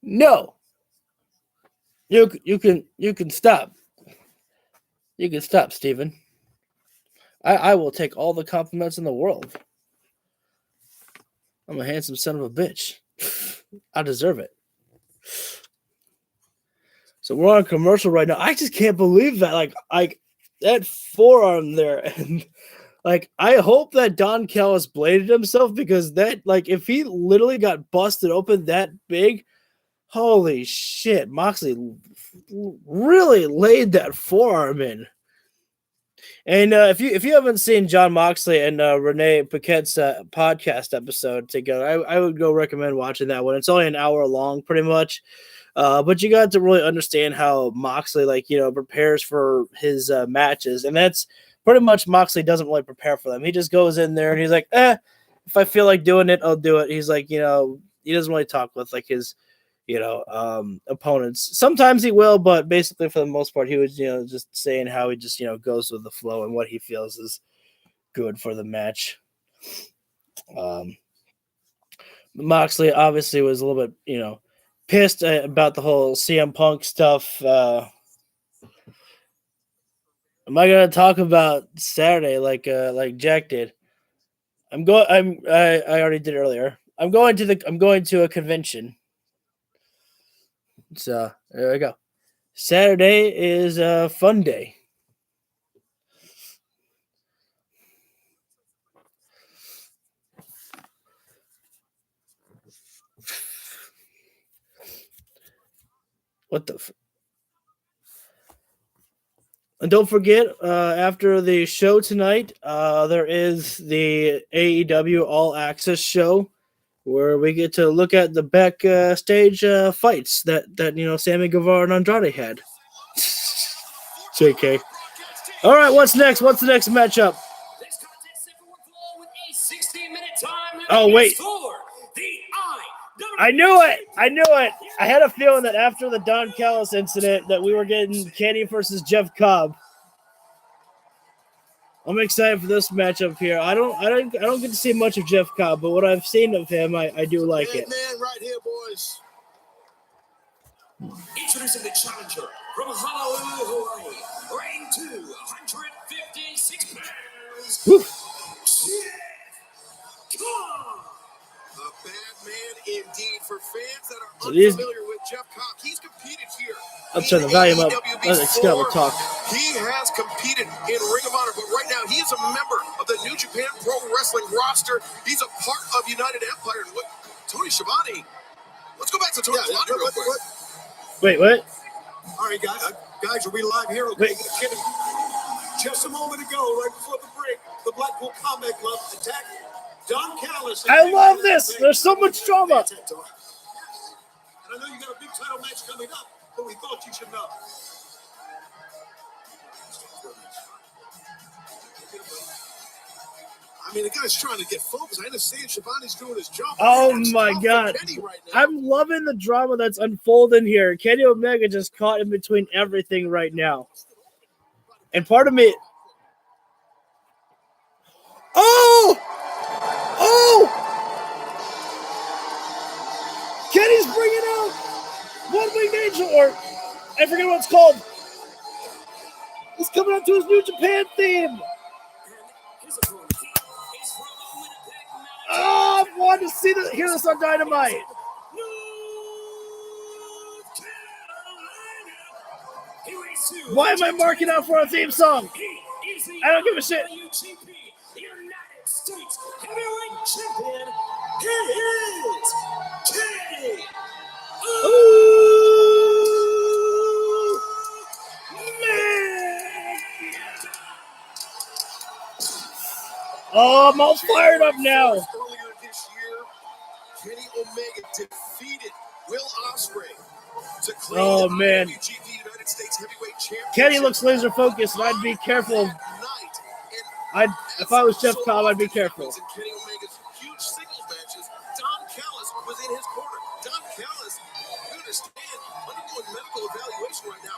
No. You can stop. You can stop, Steven. I will take all the compliments in the world. I'm a handsome son of a bitch. I deserve it. So we're on a commercial right now. I just can't believe that. Like that forearm there. And I hope that Don Callis bladed himself, because that, if he literally got busted open that big, holy shit, Moxley really laid that forearm in. And if you haven't seen John Moxley and Renee Paquette's podcast episode together, I would go recommend watching that one. It's only an hour long, pretty much, but you got to really understand how Moxley prepares for his matches, and that's pretty much Moxley doesn't really prepare for them. He just goes in there and he's like, if I feel like doing it, I'll do it. He's like, he doesn't really talk with his opponents. Sometimes he will, but basically for the most part, he was, just saying how he just, goes with the flow and what he feels is good for the match. Moxley obviously was a little bit, pissed about the whole CM Punk stuff. Am I gonna talk about Saturday like Jack did? I already did earlier. I'm going to a convention. So there we go. Saturday is a fun day. What the? And don't forget, after the show tonight, there is the AEW All Access show where we get to look at the backstage fights that Sammy Guevara and Andrade had. JK. All right, what's next? What's the next matchup? Oh, wait. I knew it. I had a feeling that after the Don Callis incident that we were getting Kenny versus Jeff Cobb. I'm excited for this matchup here. I don't get to see much of Jeff Cobb, but what I've seen of him, I do like it. Man right here, boys. Introducing the challenger from Honolulu, Hawaii, weighing 256 pounds. Woo. A bad man indeed for fans that are So these- unfamiliar with Jeff Cobb. He's competed here. I'll turn the volume up. Let's get on the talk. He has competed in Ring of Honor, but right now he is a member of the New Japan Pro Wrestling roster. He's a part of United Empire. And Tony Schiavone. Let's go back to Tony Schiavone real quick. Wait, what? All right, guys, are we live here? Okay. Wait. Just a moment ago, right before the break, the Blackpool Combat Club attacked Don Callis. I love this. There's so much drama. And I know you got a big title match coming up, but we thought you should know. I mean, the guy's trying to get focused. I understand Schiavone's doing his job. Oh That's my tough for God. Kenny right now. I'm loving the drama that's unfolding here. Kenny Omega just caught in between everything right now. And part of me... Oh! Kenny's bringing out One Winged Angel, or I forget what it's called. He's coming out to his New Japan theme. Oh, I've wanted to hear this on Dynamite. Why am I marking out for a theme song? I don't give a shit. United States Heavyweight Champion, he is Kenny. Ooh, man. Oh, I'm all fired up now. Earlier this year, Kenny Omega defeated Will Ospreay to claim Oh, the man. IWGP United States Heavyweight Championship. Kenny looks laser focused, and I'd be careful. If I was Jeff Cobb, I'd be careful. In Kenny Omega's huge singles matches, Don Callis was in his corner. Don Callis, you understand, undergoing medical evaluation right now.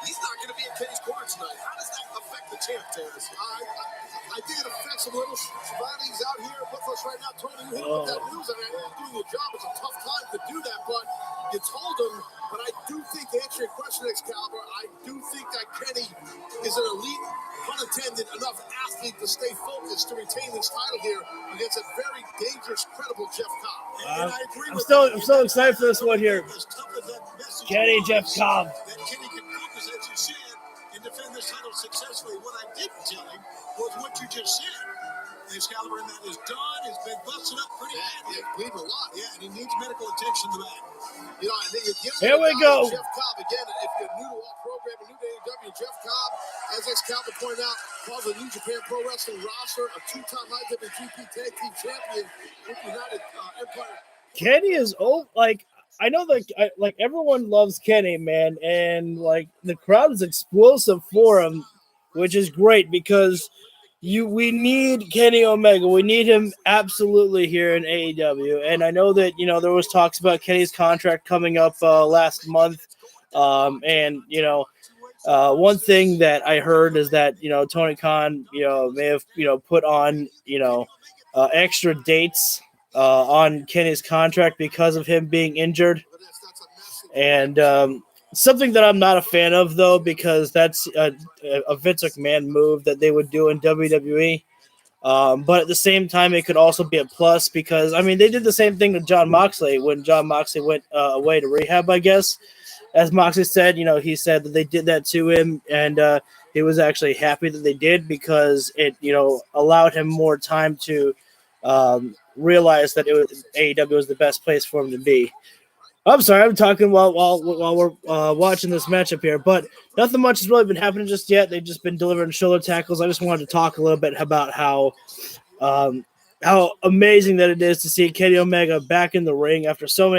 He's not going to be in Kenny's corner tonight. How does that affect the champ, Terrence? I think it affects him a little. Schiavone's out here with us right now. Tony, you hit him with that news. I mean, doing your job. It's a tough time to do that, but you told him. But I do think, to answer your question, Excalibur, I do think that Kenny is an elite, pun intended, enough athlete to stay focused to retain this title here against a very dangerous, credible Jeff Cobb. I'm so excited for this one here. Kenny, Jeff Cobb. That Kenny can focus, as you said, and defend this title successfully. What I didn't tell him was what you just said. Excalibur, and that is done. It's been busted up pretty badly. Yeah, bleeding a lot. Yeah, and he needs medical attention to that. You know, I think Here we go. Jeff Cobb, again, if you're new to our program and new to AEW, Jeff Cobb, as Excalibur pointed out, part of the New Japan Pro Wrestling roster, a two-time IWGP Tag Team Champion with United Empire. Kenny is old. Like, I know that everyone loves Kenny, man, and like the crowd is explosive for him, which is great because we need Kenny Omega. We need him absolutely here in AEW. And I know that, there was talks about Kenny's contract coming up last month. And, One thing that I heard is that, Tony Khan, may have, put on, extra dates on Kenny's contract because of him being injured. And something that I'm not a fan of, though, because that's a Vince McMahon move that they would do in WWE. But at the same time, it could also be a plus because, they did the same thing to Jon Moxley when Jon Moxley went away to rehab, I guess. As Moxley said, he said that they did that to him, and he was actually happy that they did because it, allowed him more time to realize that AEW was the best place for him to be. I'm sorry, I'm talking while we're watching this matchup here, but nothing much has really been happening just yet. They've just been delivering shoulder tackles. I just wanted to talk a little bit about how amazing that it is to see Kenny Omega back in the ring after so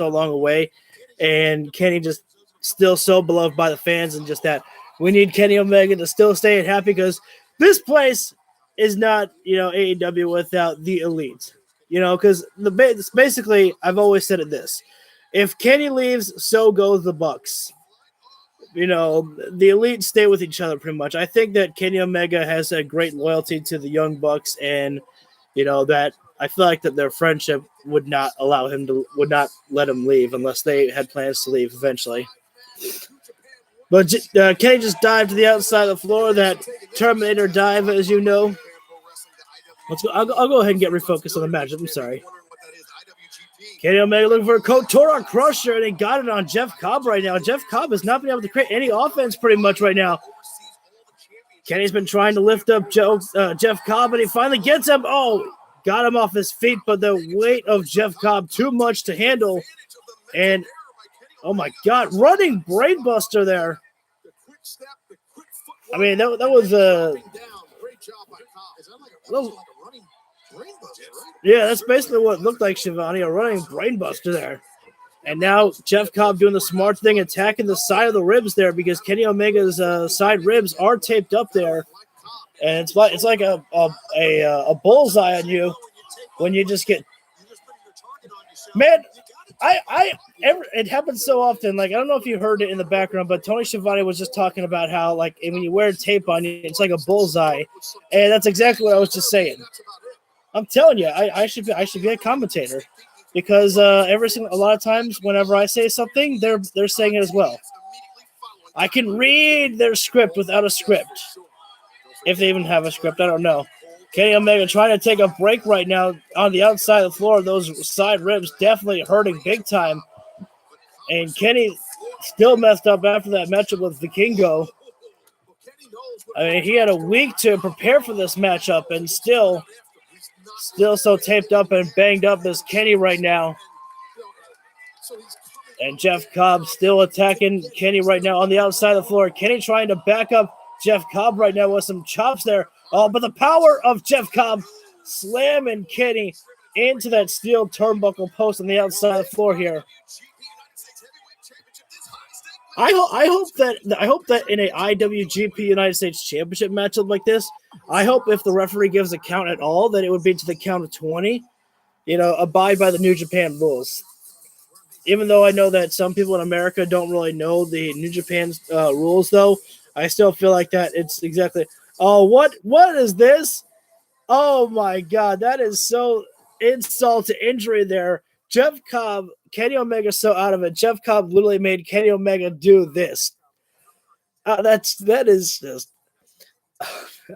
long away, and Kenny just still so beloved by the fans, and just that we need Kenny Omega to still stay happy because this place is not AEW without the elite. Because basically I've always said it this. If Kenny leaves, so goes the Bucks. The elite stay with each other pretty much. I think that Kenny Omega has a great loyalty to the Young Bucks, and that I feel like that their friendship would not let him leave unless they had plans to leave eventually. But Kenny just dived to the outside of the floor, that Terminator dive, as you know. Let's go. I'll go ahead and get refocused on the matchup. I'm sorry. Kenny Omega looking for a Torah Crusher, and he got it on Jeff Cobb right now. Jeff Cobb has not been able to create any offense pretty much right now. Kenny's been trying to lift up Jeff Cobb, and he finally gets him. Oh, got him off his feet, but the weight of Jeff Cobb too much to handle. And, oh my God, running brainbuster there. That was yeah, that's basically what it looked like, Shivani, a running brainbuster there. And now Jeff Cobb doing the smart thing, attacking the side of the ribs there because Kenny Omega's side ribs are taped up there. And it's like a bullseye on you when you just get... Man, it happens so often. Like, I don't know if you heard it in the background, but Tony Schiavone was just talking about how, like, when you wear tape on you, it's like a bullseye. And that's exactly what I was just saying. I'm telling you, I should be a commentator because a lot of times whenever I say something, they're saying it as well. I can read their script without a script. If they even have a script, I don't know. Kenny Omega trying to take a break right now on the outside of the floor. Those side ribs definitely hurting big time. And Kenny still messed up after that matchup with Vikingo. He had a week to prepare for this matchup and still so taped up and banged up as Kenny right now. And Jeff Cobb still attacking Kenny right now on the outside of the floor. Kenny trying to back up Jeff Cobb right now with some chops there. Oh, but the power of Jeff Cobb slamming Kenny into that steel turnbuckle post on the outside of the floor here. I hope that in a IWGP United States Championship matchup like this, I hope if the referee gives a count at all, that it would be to the count of 20. Abide by the New Japan rules. Even though I know that some people in America don't really know the New Japan's rules, though, I still feel like that it's exactly. Oh, what is this? Oh my God, that is so insult to injury there. Jeff Cobb, Kenny Omega so out of it. Jeff Cobb literally made Kenny Omega do this. That is just.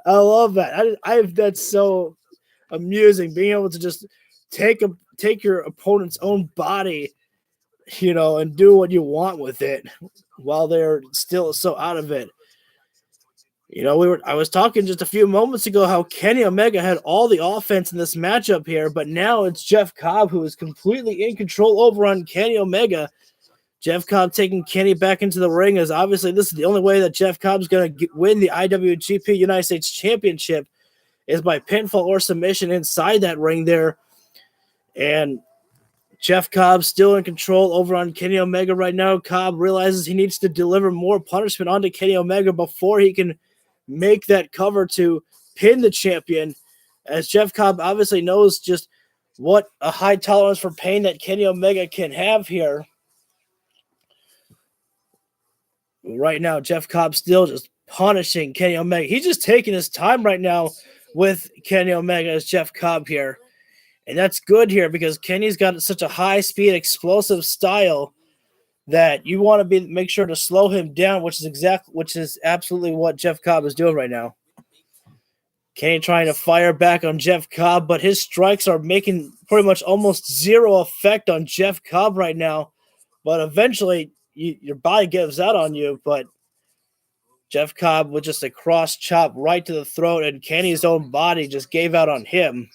I love that. That's so amusing, being able to just take your opponent's own body, and do what you want with it while they're still so out of it. I was talking just a few moments ago how Kenny Omega had all the offense in this matchup here, but now it's Jeff Cobb who is completely in control over on Kenny Omega. Jeff Cobb taking Kenny back into the ring, as obviously this is the only way that Jeff Cobb's going to win the IWGP United States Championship is by pinfall or submission inside that ring there. And Jeff Cobb still in control over on Kenny Omega right now. Cobb realizes he needs to deliver more punishment onto Kenny Omega before he can make that cover to pin the champion, as Jeff Cobb obviously knows just what a high tolerance for pain that Kenny Omega can have here. Right now, Jeff Cobb still just punishing Kenny Omega. He's just taking his time right now with Kenny Omega as Jeff Cobb here. And that's good here because Kenny's got such a high-speed, explosive style that you want to make sure to slow him down, which is absolutely what Jeff Cobb is doing right now. Kenny trying to fire back on Jeff Cobb, but his strikes are making pretty much almost zero effect on Jeff Cobb right now. But eventually, your body gives out on you. But Jeff Cobb with just a cross chop right to the throat, and Kenny's own body just gave out on him.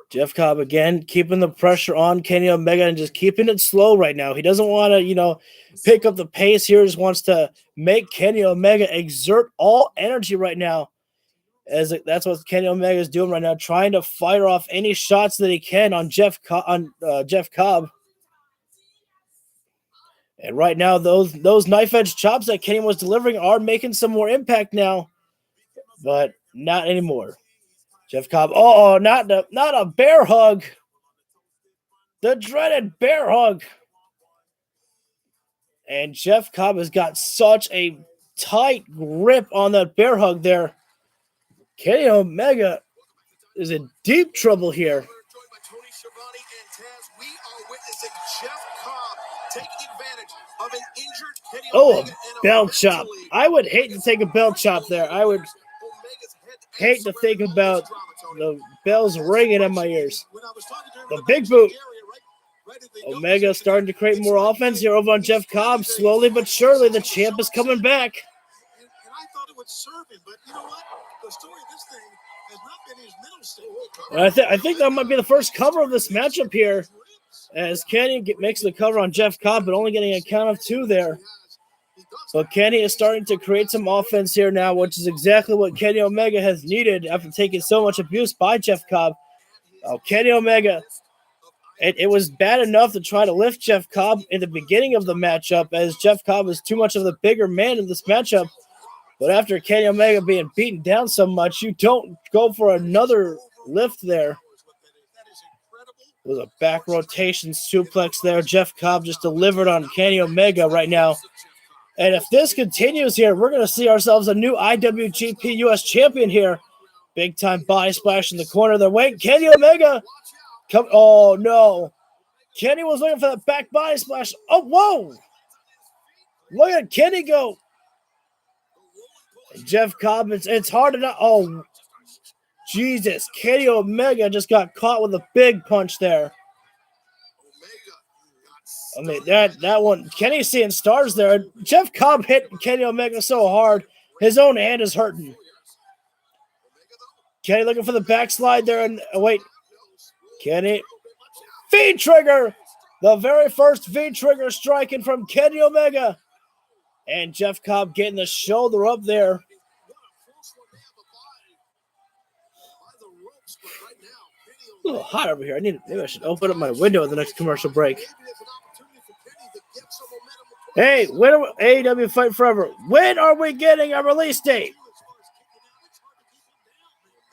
Jeff Cobb again keeping the pressure on Kenny Omega and just keeping it slow right now. He doesn't want to, pick up the pace here. He just wants to make Kenny Omega exert all energy right now. That's what Kenny Omega is doing right now, trying to fire off any shots that he can on Jeff Cobb. And right now, those knife edge chops that Kenny was delivering are making some more impact now, but not anymore. Jeff Cobb, not a bear hug. The dreaded bear hug. And Jeff Cobb has got such a tight grip on that bear hug there. Kenny Omega is in deep trouble here. Oh, a bell chop. I would hate to take a bell chop there. I would hate to think about the bells ringing in my ears. The big boot. Omega starting to create more offense here over on Jeff Cobb. Slowly but surely, the champ is coming back. And I thought it would serve him, but you know what? The story of this thing has not been his middle stage. I think that might be the first cover of this matchup here, as Kenny makes the cover on Jeff Cobb, but only getting a count of 2 there. So Kenny is starting to create some offense here now, which is exactly what Kenny Omega has needed after taking so much abuse by Jeff Cobb. Kenny Omega, it was bad enough to try to lift Jeff Cobb in the beginning of the matchup, as Jeff Cobb is too much of the bigger man in this matchup. But after Kenny Omega being beaten down so much, you don't go for another lift there. It was a back rotation suplex there. Jeff Cobb just delivered on Kenny Omega right now. And if this continues here, we're going to see ourselves a new IWGP US champion here. Big time body splash in the corner there. Wait, Kenny Omega. Oh, no. Kenny was looking for that back body splash. Oh, whoa. Look at Kenny go. Jeff Cobb, it's hard to not. Oh, Jesus. Kenny Omega just got caught with a big punch there. I mean, that one, Kenny's seeing stars there. Jeff Cobb hit Kenny Omega so hard, his own hand is hurting. Kenny looking for the backslide there. And wait, Kenny. V-trigger. The very first V-trigger striking from Kenny Omega. And Jeff Cobb getting the shoulder up there. A little hot over here. Maybe I should open up my window at the next commercial break. Hey, when are AEW Fight Forever? When are we getting a release date?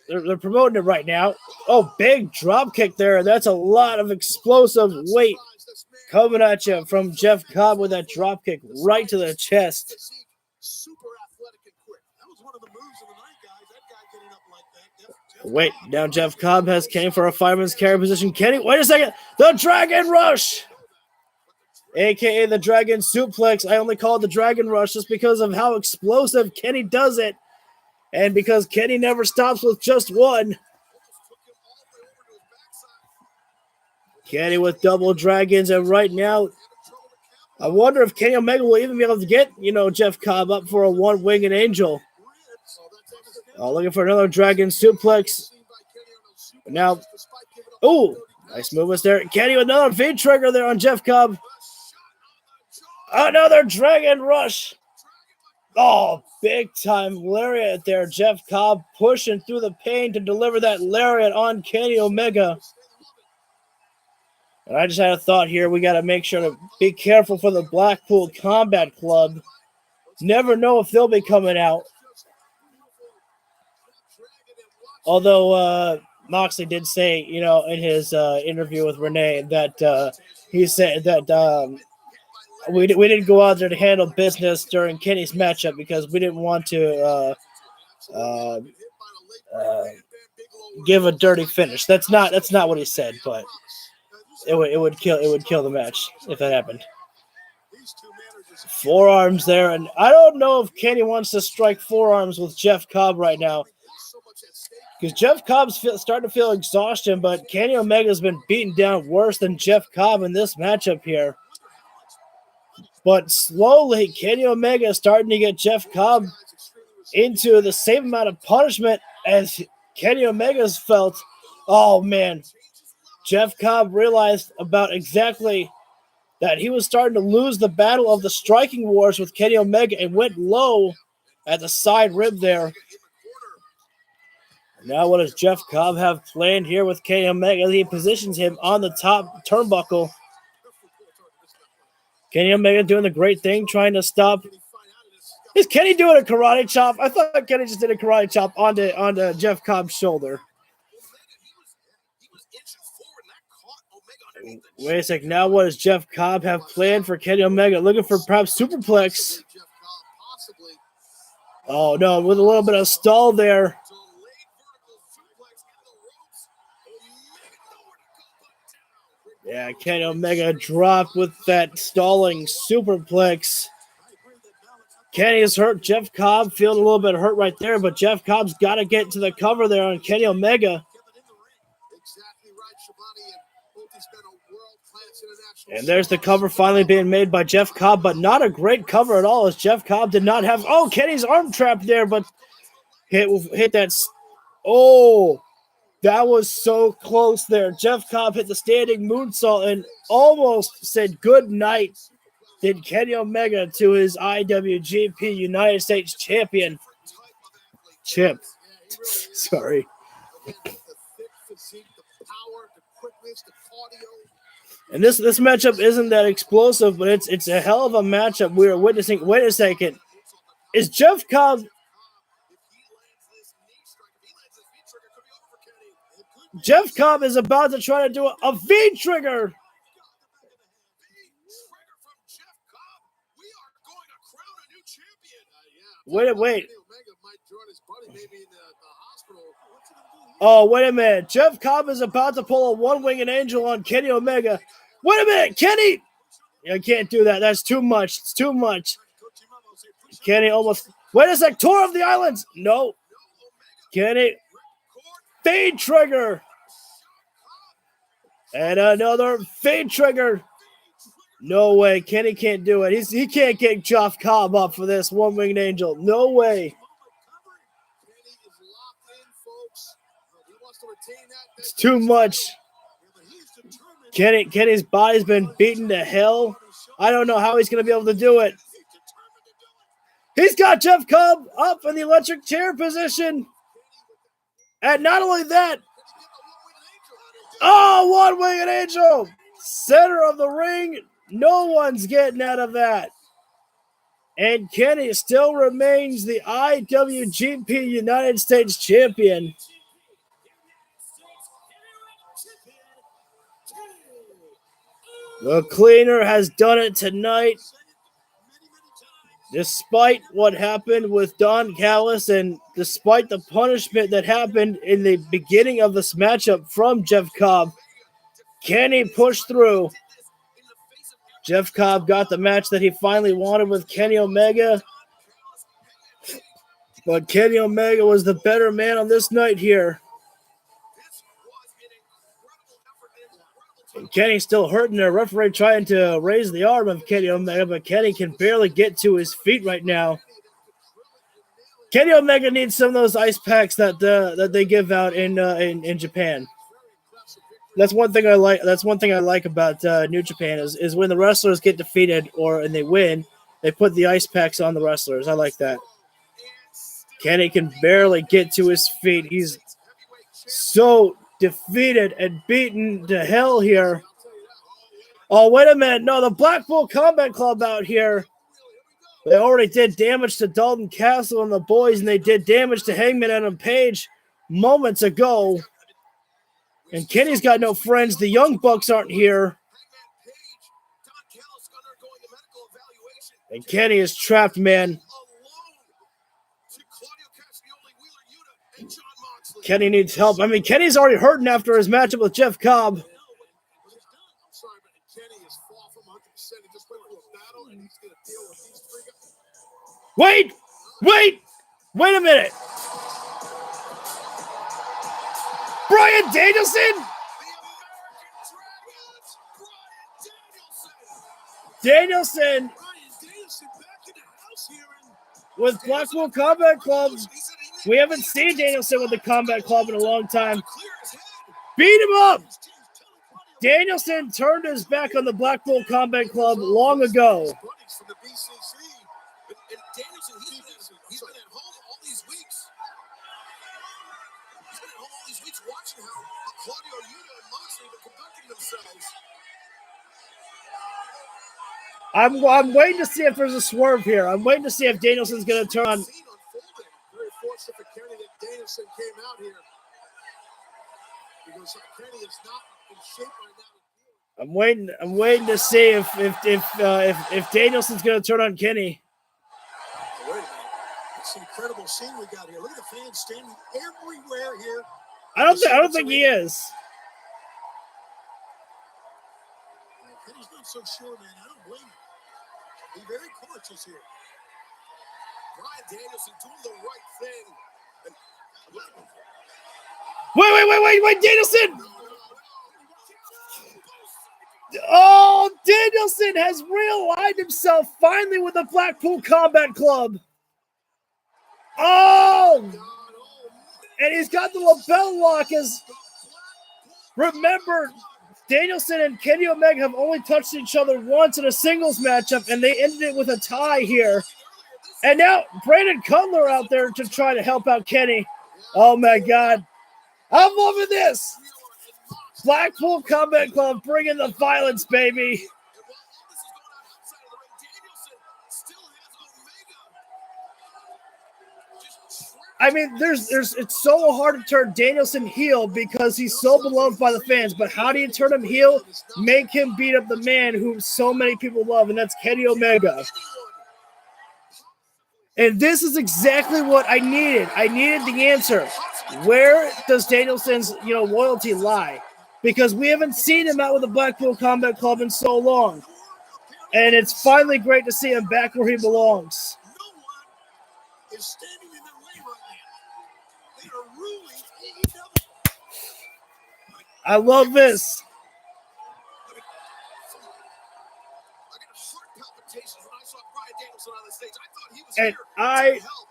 They're promoting it right now. Oh, big drop kick there. That's a lot of explosive weight coming at you from Jeff Cobb with that drop kick right to the chest. Wait, now Jeff Cobb has Kenny for a fireman's carry position. Kenny, wait a second. The Dragon Rush, a.k.a. the Dragon Suplex. I only call it the Dragon Rush just because of how explosive Kenny does it. And because Kenny never stops with just one. Kenny with double dragons. And right now, I wonder if Kenny Omega will even be able to get, Jeff Cobb up for a one-winged angel. Looking for another dragon suplex. Now, nice movements there. Kenny with another V-trigger there on Jeff Cobb. Another Dragon Rush. Oh, big time lariat there. Jeff Cobb pushing through the pain to deliver that lariat on Kenny Omega. And I just had a thought here. We got to make sure to be careful for the Blackpool Combat Club. Never know if they'll be coming out. Although Moxley did say, in his interview with Renee that he said that we didn't go out there to handle business during Kenny's matchup because we didn't want to give a dirty finish. That's not what he said, but it would kill the match if that happened. Forearms there, and I don't know if Kenny wants to strike forearms with Jeff Cobb right now because Jeff Cobb's starting to feel exhaustion, but Kenny Omega's been beaten down worse than Jeff Cobb in this matchup here. But slowly, Kenny Omega is starting to get Jeff Cobb into the same amount of punishment as Kenny Omega's felt. Oh, man. Jeff Cobb realized about exactly that he was starting to lose the battle of the striking wars with Kenny Omega and went low at the side rib there. Now what does Jeff Cobb have planned here with Kenny Omega? He positions him on the top turnbuckle. Kenny Omega doing the great thing, trying to stop. Is Kenny doing a karate chop? I thought Kenny just did a karate chop onto Jeff Cobb's shoulder. Wait a sec. Now what does Jeff Cobb have planned for Kenny Omega? Looking for perhaps superplex. Oh, no, with a little bit of stall there. Yeah, Kenny Omega dropped with that stalling superplex. Kenny's hurt. Jeff Cobb feeling a little bit hurt right there, but Jeff Cobb's got to get to the cover there on Kenny Omega. And there's the cover finally being made by Jeff Cobb, but not a great cover at all as Jeff Cobb did not have... Oh, Kenny's arm trapped there, but hit that... Oh, that was so close there. Jeff Cobb hit the standing moonsault and almost said good night. Did Kenny Omega to his IWGP United States Champion. Chip. Sorry. And this matchup isn't that explosive, but it's a hell of a matchup we are witnessing. Wait a second. Is Jeff Cobb... Jeff Cobb is about to try to do a V-trigger. Wait. Oh, wait a minute. Jeff Cobb is about to pull a one-winged angel on Kenny Omega. Wait a minute, Kenny! I can't do that. That's too much. It's too much. Kenny almost... Wait a sec. Tour of the Islands. No. Kenny. Fade trigger. And another fade trigger. No way. Kenny can't do it. He can't get Jeff Cobb up for this one-winged angel. No way. It's too much. Kenny's body's been beaten to hell. I don't know how he's going to be able to do it. He's got Jeff Cobb up in the electric chair position. And not only that, oh, one-winged angel. Center of the ring. No one's getting out of that. And Kenny still remains the IWGP United States Champion. The Cleaner has done it tonight. Despite what happened with Don Callis and despite the punishment that happened in the beginning of this matchup from Jeff Cobb, Kenny pushed through. Jeff Cobb got the match that he finally wanted with Kenny Omega. But Kenny Omega was the better man on this night here. And Kenny's still hurting there. Referee trying to raise the arm of Kenny Omega, but Kenny can barely get to his feet right now. Kenny Omega needs some of those ice packs that they give out in Japan. That's one thing I like. That's one thing I like about New Japan is when the wrestlers get defeated and they win, they put the ice packs on the wrestlers. I like that. Kenny can barely get to his feet. He's so defeated and beaten to hell here. Oh, wait a minute. No, the Blackpool Combat Club out here. They already did damage to Dalton Castle and the boys, and they did damage to Hangman Adam Page moments ago. And Kenny's got no friends. The Young Bucks aren't here. And Kenny is trapped, man. Kenny needs help. I mean, Kenny's already hurting after his matchup with Jeff Cobb. Wait a minute. Bryan Danielson? Danielson with Blackpool Combat Club. We haven't seen Danielson with the Combat Club in a long time. Beat him up! Danielson turned his back on the Blackpool Combat Club long ago. I'm waiting to see if there's a swerve here. I'm waiting to see if Danielson's going to turn on. Very fortunate for Kenny that Danielson came out here because Kenny is not in shape right now. I'm waiting to see if Danielson's going to turn on Kenny. Wait a minute. It's an incredible scene we got here. Look at the fans standing everywhere here. I don't think he is. Kenny's not so sure, man. I don't blame him. Be very cautious here. Bryan Danielson doing the right thing. Wait, Danielson! Oh, Danielson has realigned himself finally with the Blackpool Combat Club. Oh! And he's got the lapel lock as... Remember, Danielson and Kenny Omega have only touched each other once in a singles matchup, and they ended it with a tie here. And now Brandon Cutler out there to try to help out Kenny. Oh, my God. I'm loving this. Blackpool Combat Club bringing the violence, baby. I mean, it's so hard to turn Danielson heel because he's so beloved by the fans. But how do you turn him heel? Make him beat up the man who so many people love, and that's Kenny Omega. And this is exactly what I needed. I needed the answer. Where does Danielson's loyalty lie? Because we haven't seen him out with the Blackpool Combat Club in so long. And it's finally great to see him back where he belongs. Is standing in their way right now. They are ruling AEW. I love this. I got heart palpitations when I saw Bryan Danielson on the stage. I thought he was And here to help,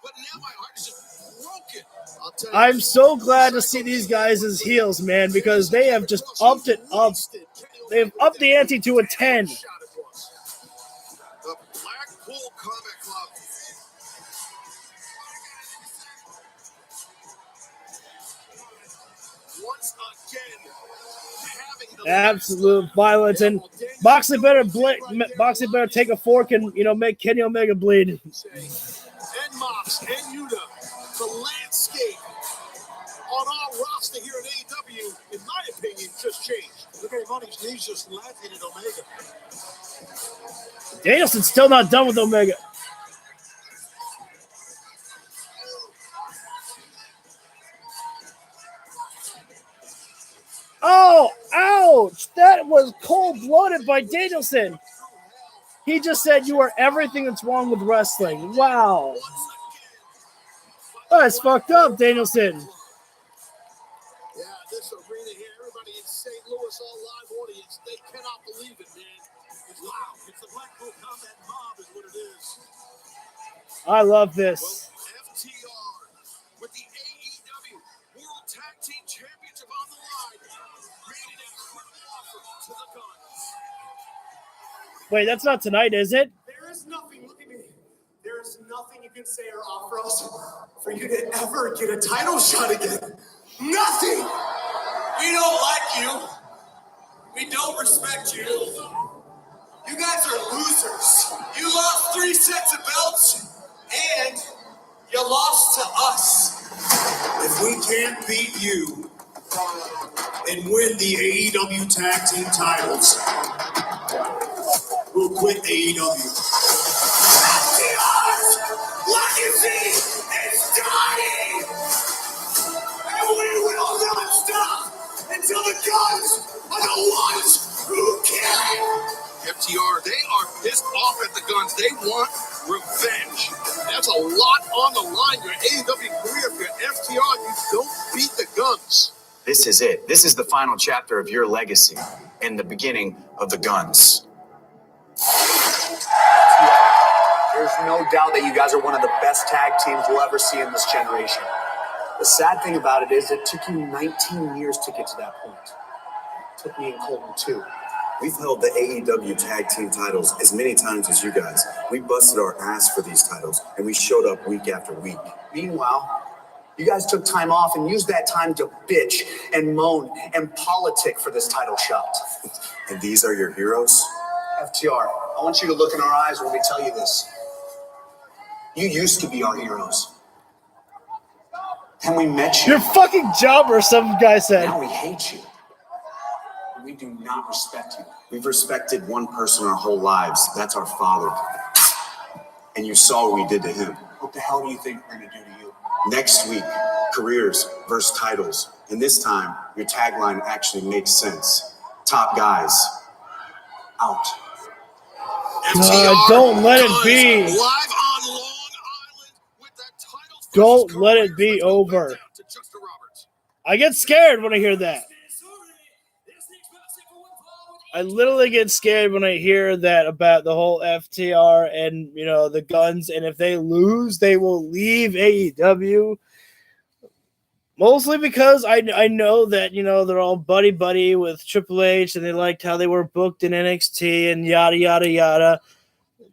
but now my heart is just broken. I'm so glad to see these guys as heels, man, because they have just upped it up. They've upped the ante to a 10. The Blackpool Combat Club. Once again, having the Absolute violence, and Moxley better take a fork and make Kenny Omega bleed. and Mox and Yuta, the landscape on our roster here at AEW, in my opinion, just changed. Look at him on his knees just laughing at Omega. Danielson's still not done with Omega. Oh, ouch! That was cold-blooded by Danielson. He just said you are everything that's wrong with wrestling. Wow. That's fucked up, Danielson. Yeah, this arena here, everybody in St. Louis, all live audience, they cannot believe it, man. It's wow. It's the Blackpool Combat Mob is what it is. I love this. FTR with the AEW World Tag Team Championship on the line made an incredible offer to the Guns. Wait, that's not tonight, is it? There is nothing, look at me. There is nothing you can say or offer us for you to ever get a title shot again. Nothing! We don't like you. We don't respect you. You guys are losers. You lost 3 sets of belts, and you lost to us. If we can't beat you and win the AEW Tag Team titles, we'll quit AEW. Legacy is dying! And we will not stop until the Guns are the ones who kill it! FTR, they are pissed off at the Guns. They want revenge. That's a lot on the line. Your AEW career, if you're FTR, you don't beat the Guns. This is it. This is the final chapter of your legacy and the beginning of the Guns. There's no doubt that you guys are one of the best tag teams we'll ever see in this generation. The sad thing about it is it took you 19 years to get to that point. It took me and Colton too. We've held the AEW tag team titles as many times as you guys. We busted our ass for these titles, and we showed up week after week. Meanwhile, you guys took time off and used that time to bitch and moan and politic for this title shot. And these are your heroes? FTR, I want you to look in our eyes when we tell you this. You used to be our heroes. Then we met you. You're fucking jobber, some guy said. Now we hate you. We do not respect you. We've respected one person our whole lives. That's our father. And you saw what we did to him. What the hell do you think we're going to do to you? Next week, careers versus titles. And this time, your tagline actually makes sense. Top guys. Out. Don't let it be. Live on Long Island with the titles. Don't let it be over. I get scared when I hear that. I literally get scared when I hear that about the whole FTR and, you know, the Guns. And if they lose, they will leave AEW. Mostly because I know that, you know, they're all buddy-buddy with Triple H and they liked how they were booked in NXT and yada, yada, yada.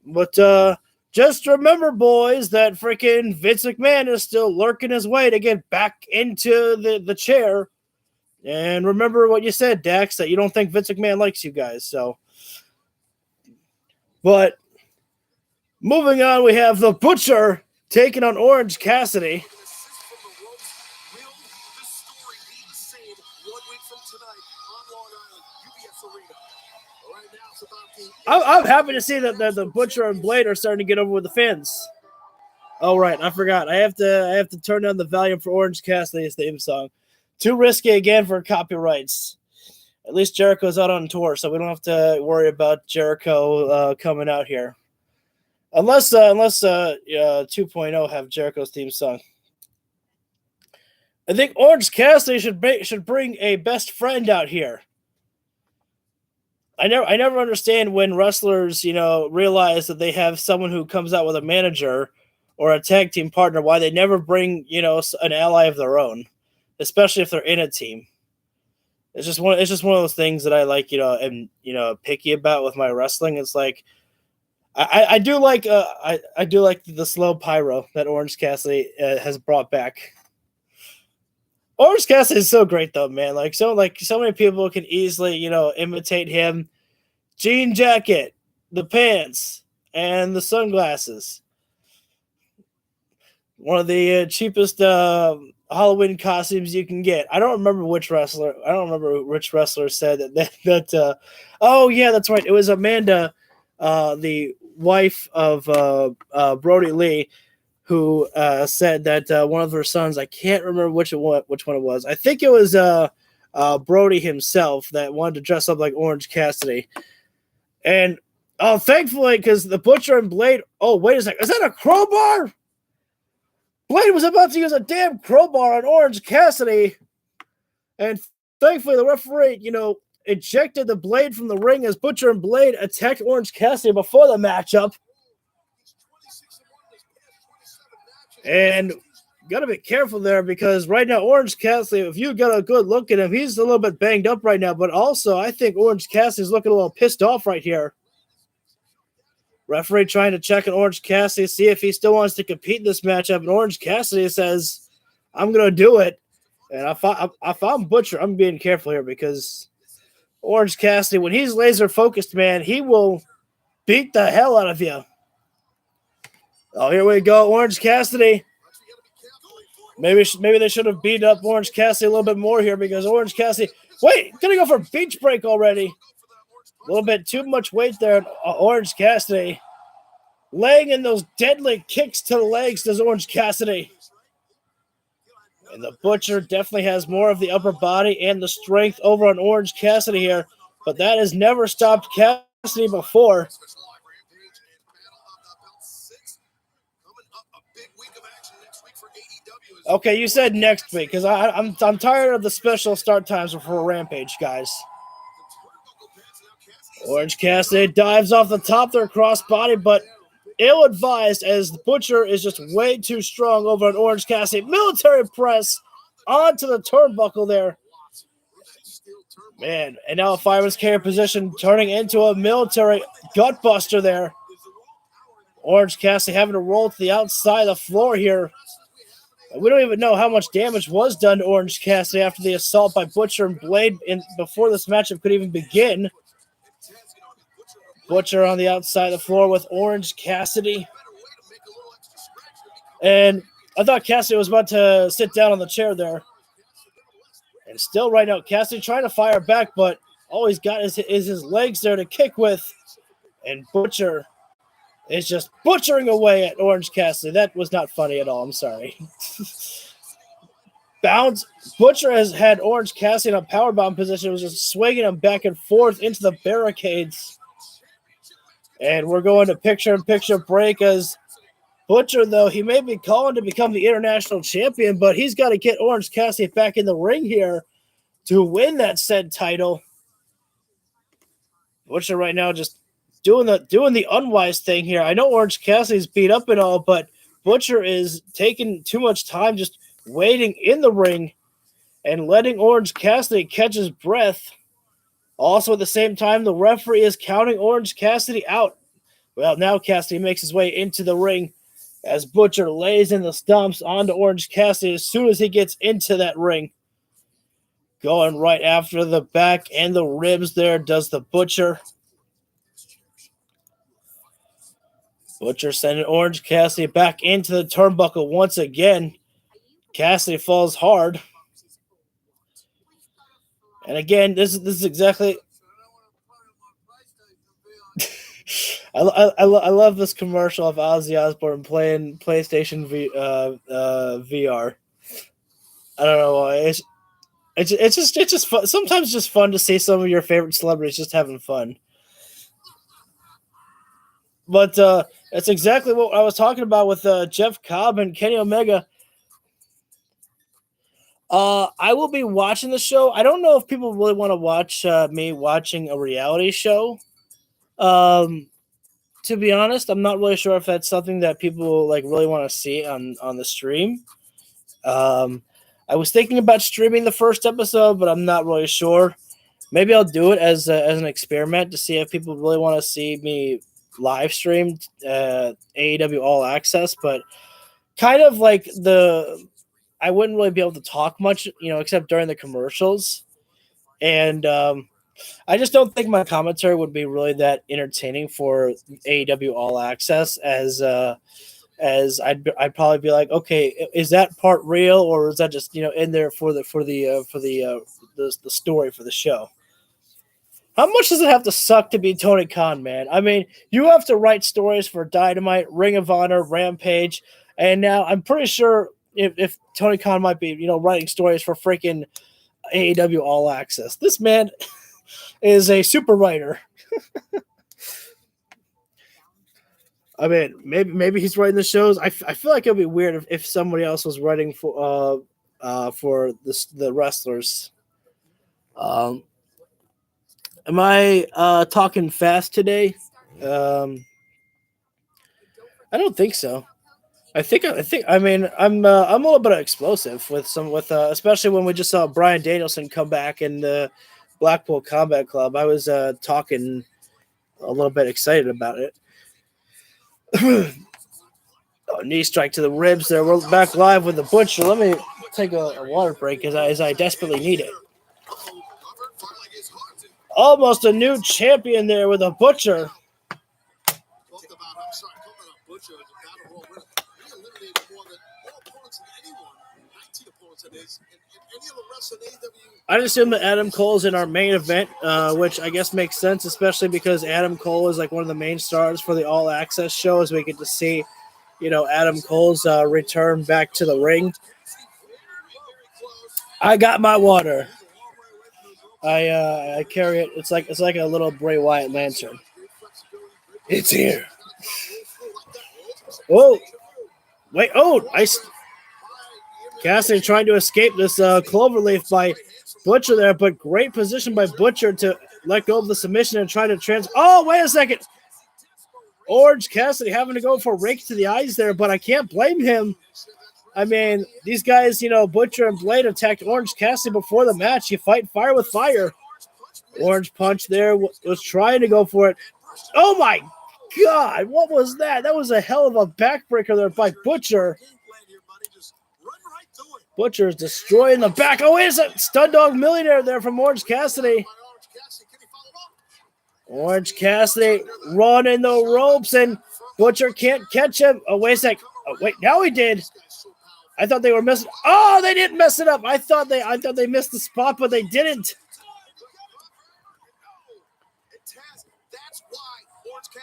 But just remember, boys, that freaking Vince McMahon is still lurking his way to get back into the chair. And remember what you said, Dax, that you don't think Vince McMahon likes you guys. So, but moving on, we have the Butcher taking on Orange Cassidy. I'm happy to see that the Butcher and Blade are starting to get over with the fans. Oh, right. I forgot. I have to turn down the volume for Orange Cassidy's theme song. Too risky again for copyrights. At least Jericho's out on tour, so we don't have to worry about Jericho coming out here. Unless 2.0 have Jericho's theme song. I think Orange Cassidy should bring a best friend out here. I never understand when wrestlers, you know, realize that they have someone who comes out with a manager or a tag team partner, why they never bring, you know, an ally of their own, especially if they're in a team. It's just one of those things that I like, you know, am, you know, picky about with my wrestling. It's like I do like the slow pyro that Orange Cassidy has brought back. Orange Cassidy is so great though, man. So many people can easily, you know, imitate him. Jean jacket, the pants, and the sunglasses. One of the cheapest Halloween costumes you can get. I don't remember which wrestler said that. Oh yeah, that's right. It was Amanda, the wife of Brody Lee, who said that one of her sons, I can't remember which one it was. I think it was Brody himself that wanted to dress up like Orange Cassidy. And thankfully, because the Butcher and Blade, oh, wait a second, is that a crowbar? Blade was about to use a damn crowbar on Orange Cassidy. And thankfully, the referee, you know, ejected the Blade from the ring as Butcher and Blade attacked Orange Cassidy before the matchup. And got to be careful there because right now, Orange Cassidy, if you got a good look at him, he's a little bit banged up right now. But also, I think Orange Cassidy's looking a little pissed off right here. Referee trying to check on Orange Cassidy, see if he still wants to compete in this matchup. And Orange Cassidy says, I'm going to do it. And if I'm Butcher, I'm being careful here because Orange Cassidy, when he's laser focused, man, he will beat the hell out of you. Oh, here we go. Orange Cassidy. Maybe they should have beat up Orange Cassidy a little bit more here because Orange Cassidy. Wait, gonna go for beach break already. A little bit too much weight there. Orange Cassidy laying in those deadly kicks to the legs does Orange Cassidy. And the Butcher definitely has more of the upper body and the strength over on Orange Cassidy here. But that has never stopped Cassidy before. Okay, you said next week, because I'm tired of the special start times for Rampage, guys. Orange Cassidy dives off the top there, crossbody, but ill-advised as the Butcher is just way too strong over on Orange Cassidy. Military press onto the turnbuckle there. Man, and now a fireman's carry position turning into a military gutbuster there. Orange Cassidy having to roll to the outside of the floor here. We don't even know how much damage was done to Orange Cassidy after the assault by Butcher and Blade before this matchup could even begin. Butcher on the outside of the floor with Orange Cassidy. And I thought Cassidy was about to sit down on the chair there. And still right now, Cassidy trying to fire back, but all he's got is his legs there to kick with. And Butcher is just butchering away at Orange Cassidy. That was not funny at all. I'm sorry. Bounce. Butcher has had Orange Cassidy in a powerbomb position. Was just swinging him back and forth into the barricades. And we're going to picture-in-picture break as Butcher, though, he may be calling to become the international champion, but he's got to get Orange Cassidy back in the ring here to win that said title. Butcher right now just doing the unwise thing here. I know Orange Cassidy's beat up and all, but Butcher is taking too much time just waiting in the ring and letting Orange Cassidy catch his breath. Also, at the same time, the referee is counting Orange Cassidy out. Well, now Cassidy makes his way into the ring as Butcher lays in the stumps onto Orange Cassidy as soon as he gets into that ring. Going right after the back and the ribs there does the Butcher. Butcher sending Orange Cassidy back into the turnbuckle once again. Cassidy falls hard. And again, this is exactly... I love this commercial of Ozzy Osbourne playing PlayStation VR. I don't know why. It's just fun. Sometimes it's just fun to see some of your favorite celebrities just having fun. But that's exactly what I was talking about with Jeff Cobb and Kenny Omega. I will be watching the show. I don't know if people really want to watch me watching a reality show. To be honest, I'm not really sure if that's something that people like really want to see on the stream. I was thinking about streaming the first episode, but I'm not really sure. Maybe I'll do it as an experiment to see if people really want to see me live stream AEW All Access. But kind of like I wouldn't really be able to talk much, except during the commercials. And I just don't think my commentary would be really that entertaining for AEW All Access as I'd probably be like, okay, is that part real or is that just in there for the story for the show? How much does it have to suck to be Tony Khan, man? I mean, you have to write stories for Dynamite, Ring of Honor, Rampage, and now I'm pretty sure if Tony Khan might be writing stories for freaking AEW All Access. This man is a super writer. I mean, maybe he's writing the shows. I feel like it'd be weird if somebody else was writing for the wrestlers. Am I talking fast today? I don't think so. I think. I mean, I'm a little bit explosive with especially when we just saw Bryan Danielson come back in the Blackpool Combat Club. I was talking a little bit excited about it. Knee strike to the ribs there. We're back live with the Butcher. Let me take a water break as I desperately need it. Almost a new champion there with a Butcher. I'd assume that Adam Cole's in our main event, which I guess makes sense, especially because Adam Cole is like one of the main stars for the All Access shows. We get to see, Adam Cole's return back to the ring. I got my water. I carry it. It's like a little Bray Wyatt lantern. It's here. Oh, wait! Oh, Cassidy trying to escape this cloverleaf by Butcher there, but great position by Butcher to let go of the submission and try to Oh, wait a second! Orange Cassidy having to go for a rake to the eyes there, but I can't blame him. I mean, these guys, Butcher and Blade attacked Orange Cassidy before the match. You fight fire with fire. Orange Punch there was trying to go for it. Oh, my God. What was that? That was a hell of a backbreaker there by Butcher. Butcher is destroying the back. Oh, is it? Stud Dog Millionaire there from Orange Cassidy. Orange Cassidy running the ropes, and Butcher can't catch him. Oh, wait a sec. Oh, wait, now he did. I thought they were missing. Oh, they didn't mess it up. I thought they missed the spot, but they didn't.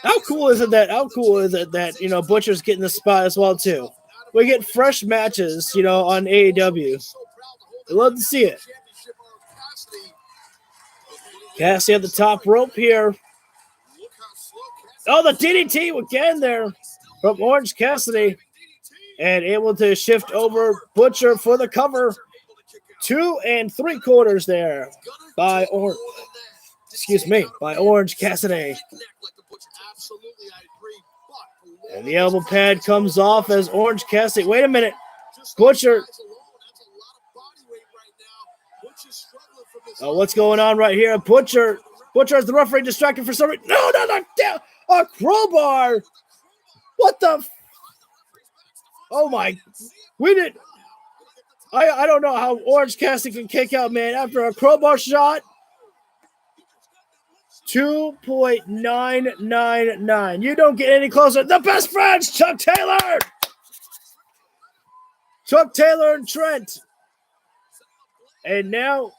How cool is it that Butcher's getting the spot as well too? We get fresh matches, on AEW. I love to see it. Cassidy at the top rope here. Oh, the DDT again there from Orange Cassidy. And able to shift over Butcher for the cover. 2 3/4 there by Orange Cassidy. And the elbow pad comes off as Orange Cassidy. Wait a minute. Butcher. Oh, what's going on right here? Butcher has the referee distracted for some reason. No, down. A crowbar. What the? Oh my. We did. I don't know how Orange Cassidy can kick out, man, after a crowbar shot. 2.999. You don't get any closer. The best friends, Chuck Taylor and Trent. And now.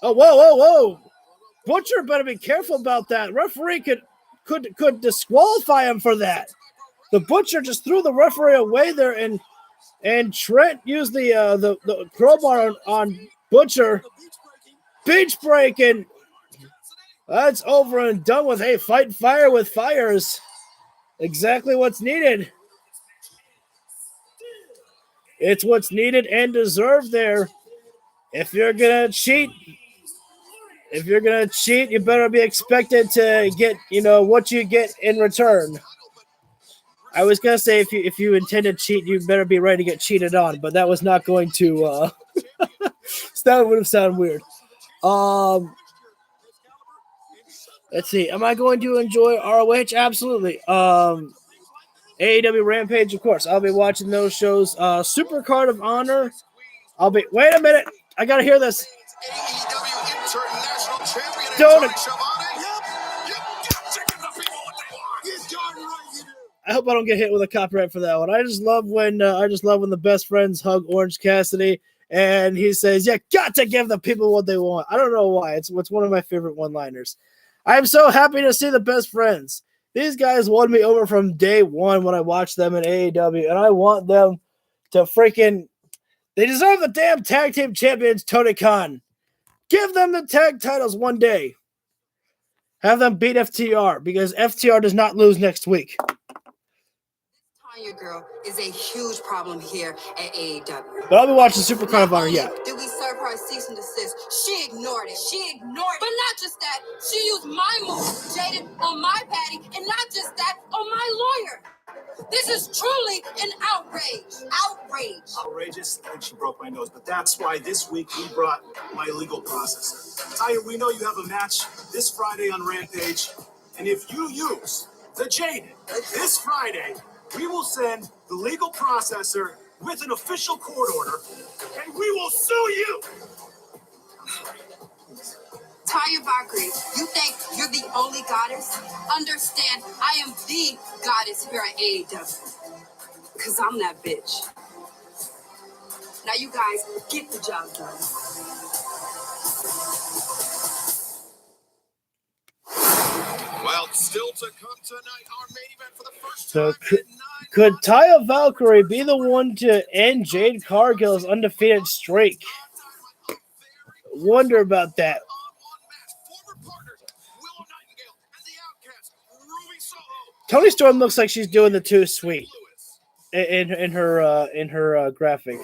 Oh, whoa. Butcher better be careful about that. Referee could disqualify him for that. The Butcher just threw the referee away there, and Trent used the crowbar on Butcher. Beach break, and that's over and done with. Hey, fight fire with fires. Exactly what's needed. It's what's needed and deserved there. If you're gonna cheat, you better be expected to get, what you get in return. I was gonna say if you intend to cheat, you better be ready to get cheated on, but that was not going to. That would have sounded weird. Let's see. Am I going to enjoy ROH? Absolutely. AEW Rampage, of course. I'll be watching those shows. Super Card of Honor. Wait a minute. I gotta hear this. Don't. I hope I don't get hit with a copyright for that one. I just love when the best friends hug Orange Cassidy and he says, "You got to give the people what they want." I don't know why. It's one of my favorite one-liners. I'm so happy to see the best friends. These guys won me over from day one when I watched them in AEW, and I want them to freaking. They deserve the damn tag team champions, Tony Khan. Give them the tag titles one day. Have them beat FTR because FTR does not lose next week. Your girl is a huge problem here at AEW. But I'll be watching Super Card of Honor, yeah. Did we serve her a cease and desist? She ignored it. But not just that, she used my move, Jaden, on my Patty, and not just that, on my lawyer. This is truly an outrage. Outrageous? I think she broke my nose, but that's why this week we brought my legal processor. Taya, we know you have a match this Friday on Rampage, and if you use the Jaden this Friday, we will send the legal processor with an official court order, and we will sue you. Taya Valkyrie, you think you're the only goddess? Understand, I am the goddess here at AEW. Because I'm that bitch. Now you guys get the job done. Well, still to come tonight, our main event for the first So time. could Taya Valkyrie be the one to end Jade Cargill's undefeated streak? Wonder about that. Toni Storm looks like she's doing the too sweet in her graphic.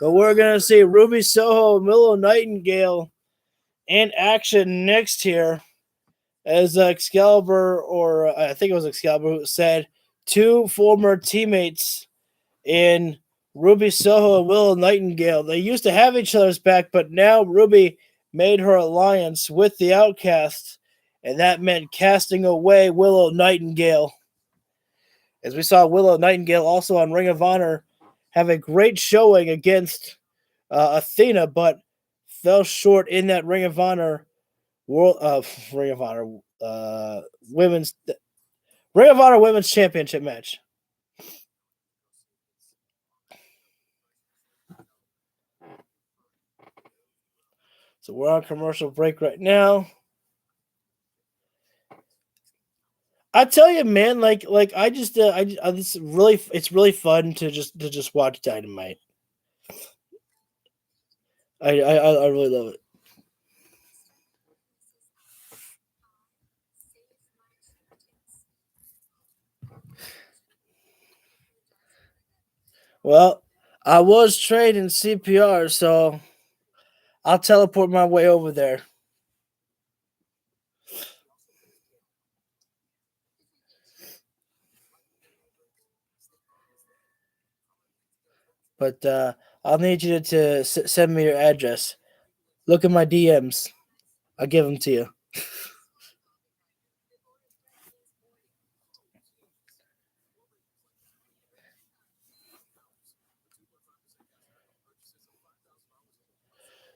But we're gonna see Ruby Soho and Willow Nightingale in action next here, as Excalibur, or I think it was Excalibur who said, two former teammates in Ruby Soho and Willow Nightingale. They used to have each other's back, but now Ruby made her alliance with the Outcasts, and that meant casting away Willow Nightingale. As we saw Willow Nightingale also on Ring of Honor have a great showing against Athena, but fell short in that Ring of Honor women's championship match. So we're on commercial break right now. I tell you, man, it's really fun to just watch Dynamite. I really love it. Well, I was trained in CPR, so I'll teleport my way over there. But I'll need you to send me your address. Look at my DMs. I'll give them to you.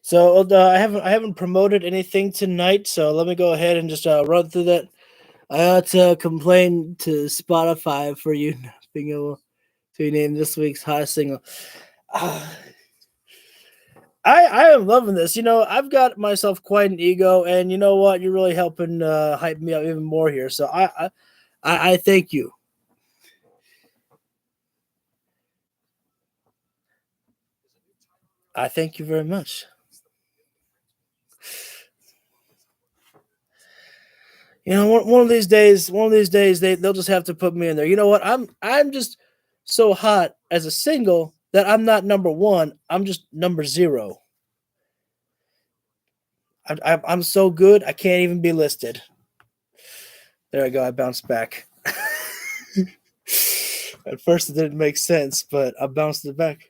So I haven't promoted anything tonight, so let me go ahead and just run through that. I ought to complain to Spotify for you not being able to name this week's hottest single. I am loving this. You know, I've got myself quite an ego, and you know what? You're really helping hype me up even more here. So I thank you. I thank you very much. You know, one of these days, they'll just have to put me in there. You know what? I'm just so hot as a single that I'm not number one. I'm just number 0. I'm so good, I can't even be listed. There I go. I bounced back. At first, it didn't make sense, but I bounced it back.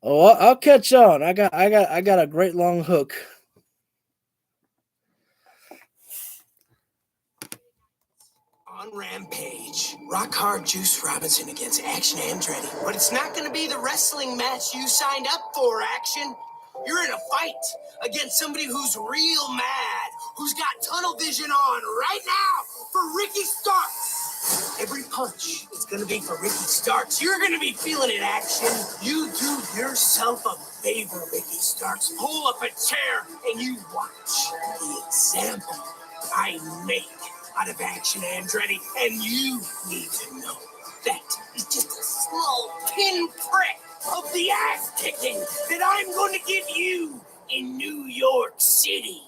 Oh, I'll catch on. I got a great long hook. On Rampage, Rock Hard Juice Robinson against Action Andretti. But it's not going to be the wrestling match you signed up for, Action. You're in a fight against somebody who's real mad, who's got tunnel vision on right now for Ricky Starks. Every punch is going to be for Ricky Starks. You're going to be feeling it, Action. You do yourself a favor, Ricky Starks. Pull up a chair and you watch the example I make out of Action Andretti, and you need to know that is just a small pinprick of the ass kicking that I'm going to give you in New York City.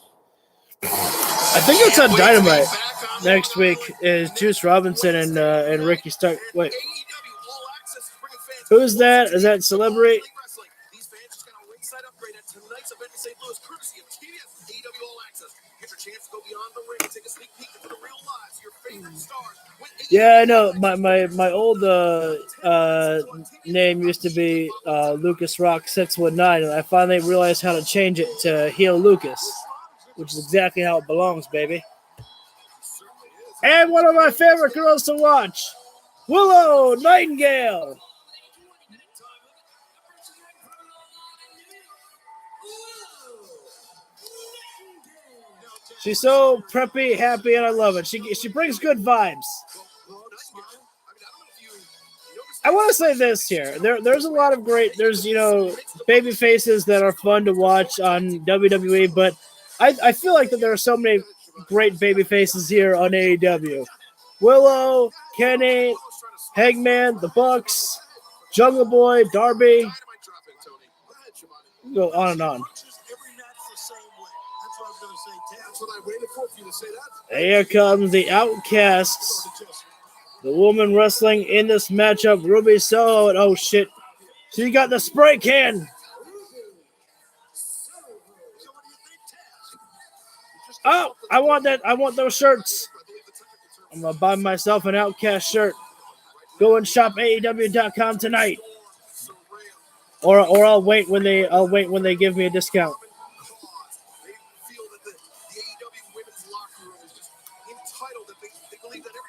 I think it's on Dynamite next week. Is Juice Robinson and Ricky Stark? Wait, who is that? Is that Celebrate? These fans just got a ringside upgrade at tonight's event in St. Louis, courtesy of TBS AEW All Access. Get your chance to go beyond the ring and take a sneak peek into the real lives of your favorite stars. Yeah, I know. My old name used to be Lucas Rock 619, and I finally realized how to change it to Heel Lucas, which is exactly how it belongs, baby. And one of my favorite girls to watch, Willow Nightingale. She's so preppy, happy, and I love it. She brings good vibes. I want to say this here. There's a lot of great. There's baby faces that are fun to watch on WWE, but I feel like that there are so many great baby faces here on AEW. Willow, Kenny, Hangman, the Bucks, Jungle Boy, Darby. Go on and on. Here comes the Outcasts. The woman wrestling in this matchup, Ruby Soho, and oh shit, she got the spray can. Oh, I want that. I want those shirts. I'm gonna buy myself an Outcast shirt. Go and shop AEW.com tonight, or I'll wait when they give me a discount.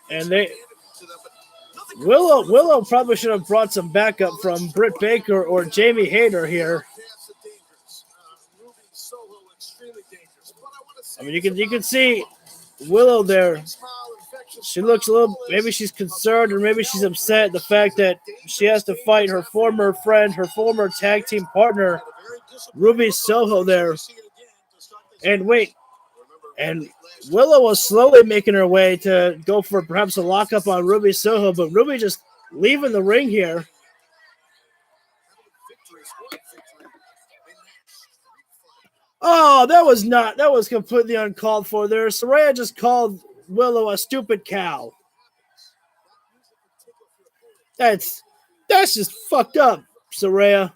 And Willow probably should have brought some backup from Britt Baker or Jamie Hayter here. I mean, you can see Willow there. She looks a little, maybe she's concerned or maybe she's upset at the fact that she has to fight her former friend, her former tag team partner, Ruby Soho there. And Willow was slowly making her way to go for perhaps a lockup on Ruby Soho, but Ruby just leaving the ring here. Oh, that was completely uncalled for there. Saraya just called Willow a stupid cow. That's just fucked up, Saraya.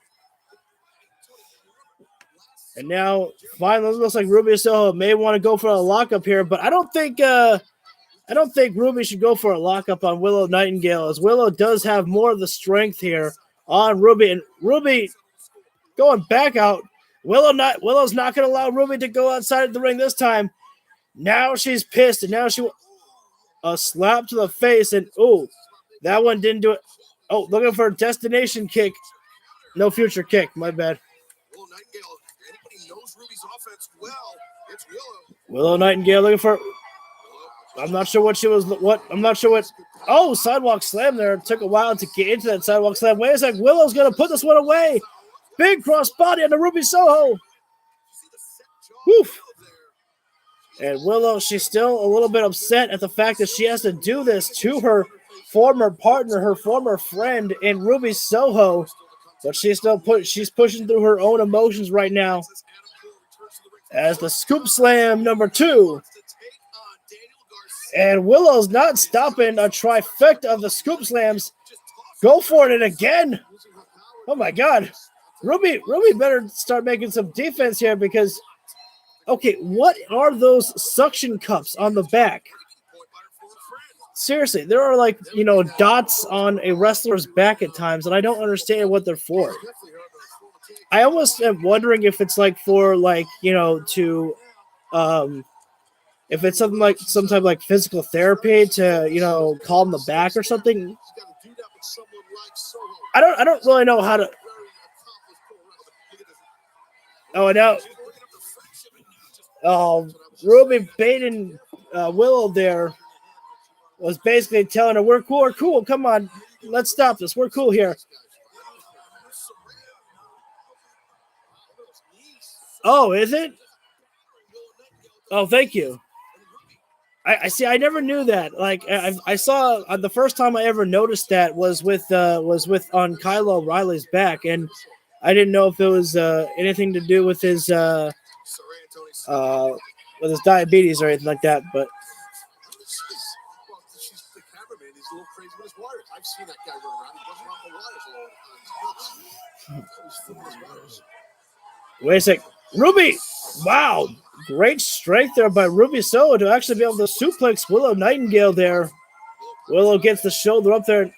And now, finally, it looks like Ruby Soho may want to go for a lockup here, but I don't think Ruby should go for a lockup on Willow Nightingale, as Willow does have more of the strength here on Ruby, and Ruby going back out. Willow's not going to allow Ruby to go outside the ring this time. Now she's pissed, and now a slap to the face, and that one didn't do it. Oh, looking for a destination kick. No future kick. My bad. Willow Nightingale looking for. I'm not sure what she was. I'm not sure what. Oh, sidewalk slam there. It took a while to get into that sidewalk slam. Wait a sec. Willow's going to put this one away. Big cross body on the Ruby Soho. Woof. And Willow, she's still a little bit upset at the fact that she has to do this to her former partner, her former friend in Ruby Soho. But she's pushing through her own emotions right now. As the scoop slam number 2. And Willow's not stopping a trifecta of the scoop slams. Go for it again. Oh my God. Ruby better start making some defense here because, okay, what are those suction cups on the back? Seriously, there are dots on a wrestler's back at times, and I don't understand what they're for. I almost am wondering if it's for if it's something like some type of physical therapy to calm the back or something. I don't really know how to. Oh, now, Ruby baiting Willow there was basically telling her, we're cool, come on, let's stop this, we're cool here. Oh, is it? Oh, thank you. I see. I never knew that. I saw the first time I ever noticed that was with on Kyle O'Reilly's back, and I didn't know if it was anything to do with his diabetes or anything like that. But I've seen that guy run around. Wait a sec, Ruby! Wow, great strength there by Ruby Soho to actually be able to suplex Willow Nightingale there. Willow gets the shoulder up there.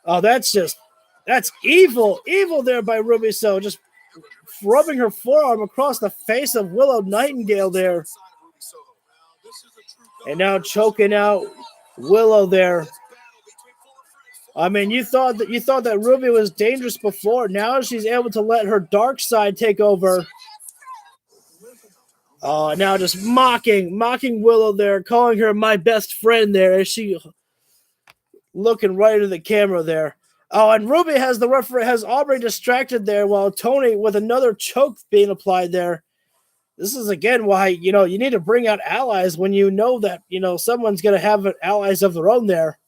Oh, that's evil there by Ruby Soho, just rubbing her forearm across the face of Willow Nightingale there. And now choking out Willow there. I mean, you thought that Ruby was dangerous before. Now she's able to let her dark side take over. Now just mocking Willow there, calling her my best friend there as she looking right into the camera there. Oh, and Ruby has the referee has Aubrey distracted there while Tony with another choke being applied there. This is again why, you need to bring out allies when you know that, someone's going to have allies of their own there.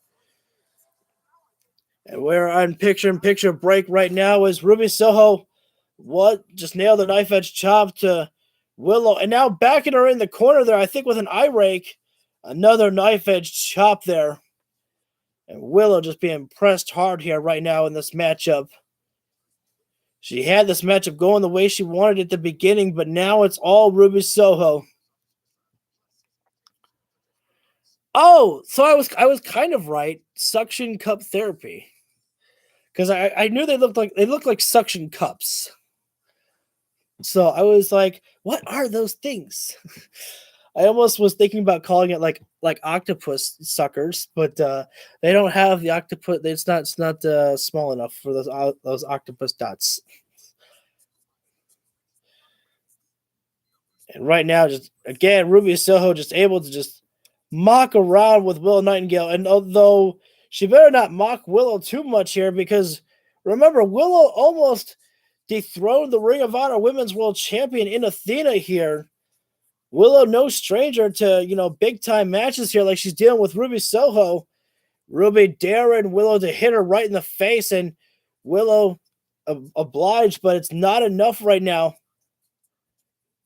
And we're on picture-in-picture break right now as Ruby Soho just nailed the knife edge chop to Willow. And now backing her in the corner there, I think with an eye rake, another knife edge chop there. And Willow just being pressed hard here right now in this matchup. She had this matchup going the way she wanted at the beginning, but now it's all Ruby Soho. Oh, so I was kind of right. Suction cup therapy. Because I knew they looked like suction cups. So I was like, what are those things? I almost was thinking about calling it like octopus suckers, but they don't have the octopus. It's not small enough for those octopus dots. And right now, just again, Ruby Soho just able to just mock around with Willow Nightingale. And although she better not mock Willow too much here, because remember, Willow almost dethroned the Ring of Honor Women's World Champion in Athena here. Willow, no stranger to, big-time matches here like she's dealing with Ruby Soho. Ruby daring Willow to hit her right in the face, and Willow obliged, but it's not enough right now.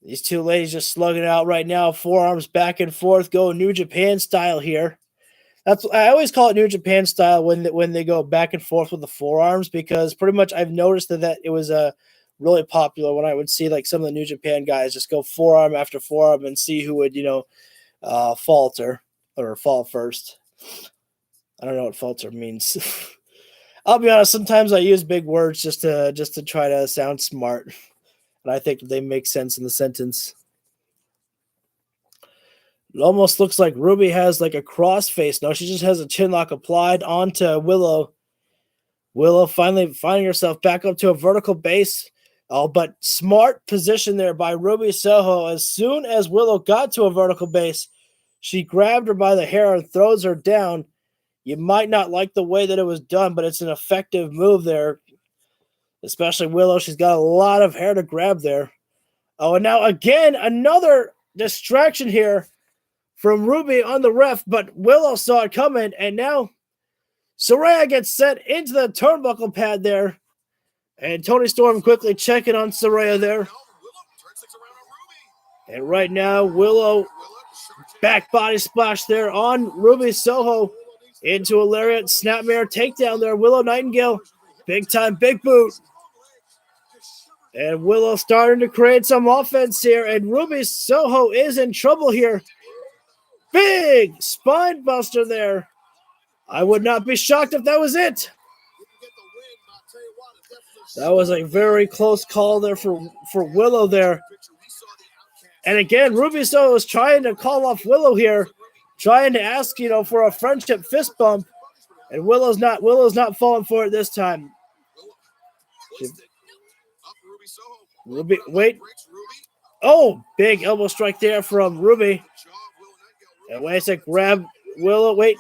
These two ladies just slugging it out right now. Forearms back and forth, going New Japan style here. I always call it New Japan style when they go back and forth with the forearms, because pretty much I've noticed that it was really popular when I would see like some of the New Japan guys just go forearm after forearm and see who would falter or fall first. I don't know what falter means. I'll be honest. Sometimes I use big words just to try to sound smart, and I think they make sense in the sentence. It almost looks like Ruby has like a cross face. No, she just has a chin lock applied onto Willow. Willow finally finding herself back up to a vertical base. Oh, but smart position there by Ruby Soho. As soon as Willow got to a vertical base, she grabbed her by the hair and throws her down. You might not like the way that it was done, but it's an effective move there. Especially Willow. She's got a lot of hair to grab there. Oh, and now again, another distraction here from Ruby on the ref, but Willow saw it coming, and now Saraya gets sent into the turnbuckle pad there. And Tony Storm quickly checking on Saraya there. And right now, Willow back body splash there on Ruby Soho into a lariat snapmare takedown there. Willow Nightingale, big time, big boot. And Willow starting to create some offense here. And Ruby Soho is in trouble here. Big spine buster there. I would not be shocked if that was it. That was a very close call there for Willow there. And again, Ruby Soho is trying to call off Willow here, trying to ask, for a friendship fist bump. And Willow's not falling for it this time. Ruby, wait. Oh, big elbow strike there from Ruby. And wait a sec, grab Willow, wait.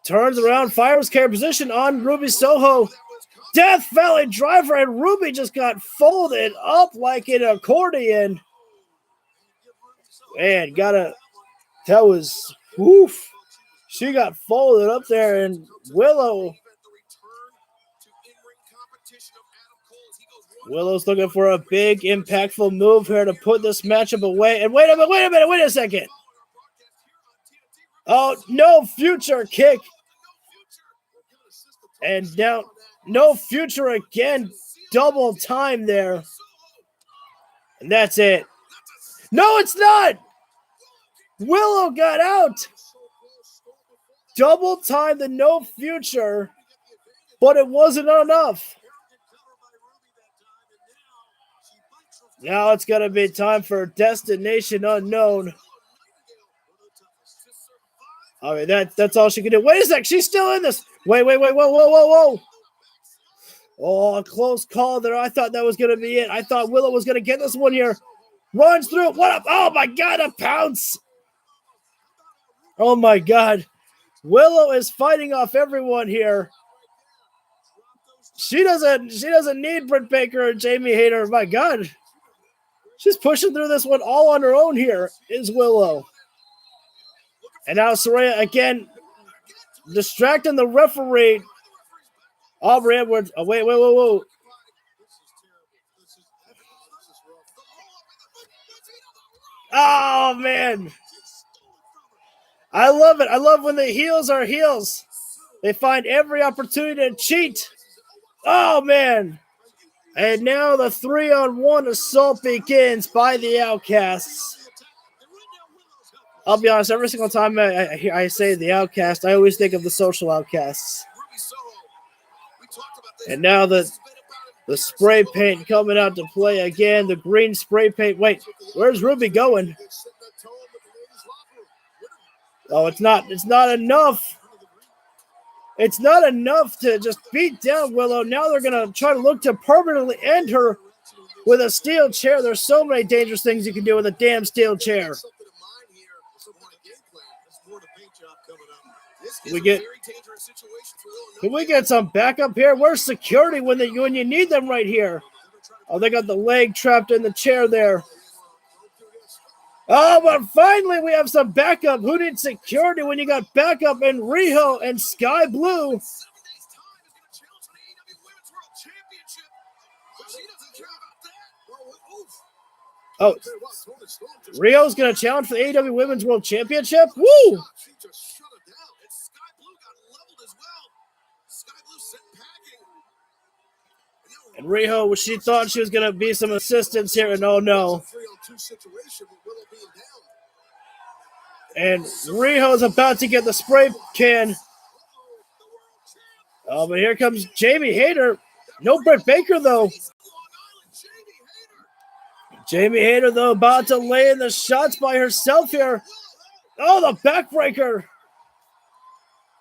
Turns around, fires carry position on Ruby Soho. Death Valley driver, and Ruby just got folded up like an accordion. Man, that was, woof. She got folded up there, and Willow's looking for a big, impactful move here to put this matchup away. And wait a second. Oh, no future kick. And now, no future again. Double time there. And that's it. No, it's not. Willow got out. Double time the no future. But it wasn't enough. Now it's going to be time for Destination Unknown. All right, that's all she can do. Wait a sec, she's still in this. Wait, whoa. Oh, a close call there. I thought that was going to be it. I thought Willow was going to get this one here. Runs through. What up? Oh my God, a pounce. Oh my God. Willow is fighting off everyone here. She doesn't need Britt Baker or Jamie Hayter. My God. She's pushing through this one all on her own here, is Willow. And now Saraya again distracting the referee. Aubrey Edwards. Oh, wait. Oh, man. I love it. I love when the heels are heels. They find every opportunity to cheat. Oh, man. And now the 3-on-1 assault begins by the Outcasts. I'll be honest, every single time I say the Outcast, I always think of the Social Outcasts. And now the spray paint coming out to play again. The green spray paint. Wait, where's Ruby going? Oh, it's not enough. It's not enough to just beat down Willow. Now they're going to try to look to permanently end her with a steel chair. There's so many dangerous things you can do with a damn steel chair. Can we get some backup here? Where's security when you need them right here? Oh, they got the leg trapped in the chair there. Oh, but finally we have some backup. Who needs security when you got backup in Riho and Sky Blue? Oh, Rio's going to challenge for the AEW Women's World Championship? Woo! And Riho, she thought she was going to be some assistance here, and oh no. And Riho's about to get the spray can. Oh, but here comes Jamie Hayter. No Britt Baker, though. Jamie Hayter, though, about to lay in the shots by herself here. Oh, the backbreaker.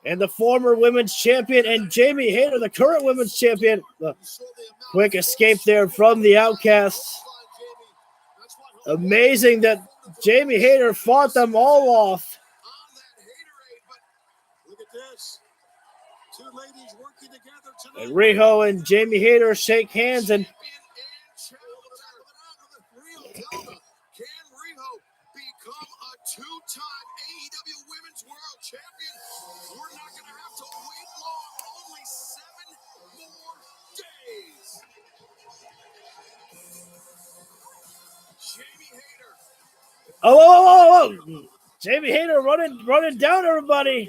And the former women's champion and Jamie Hayter, the current women's champion. The quick escape there from the Outcasts. Amazing that Jamie Hayter fought them all off. And Riho and Jamie Hayter shake hands and two-time AEW Women's World Champion. We're not going to have to wait long. Only 7 more days. Jamie Hayter. Oh. Jamie Hayter running down everybody.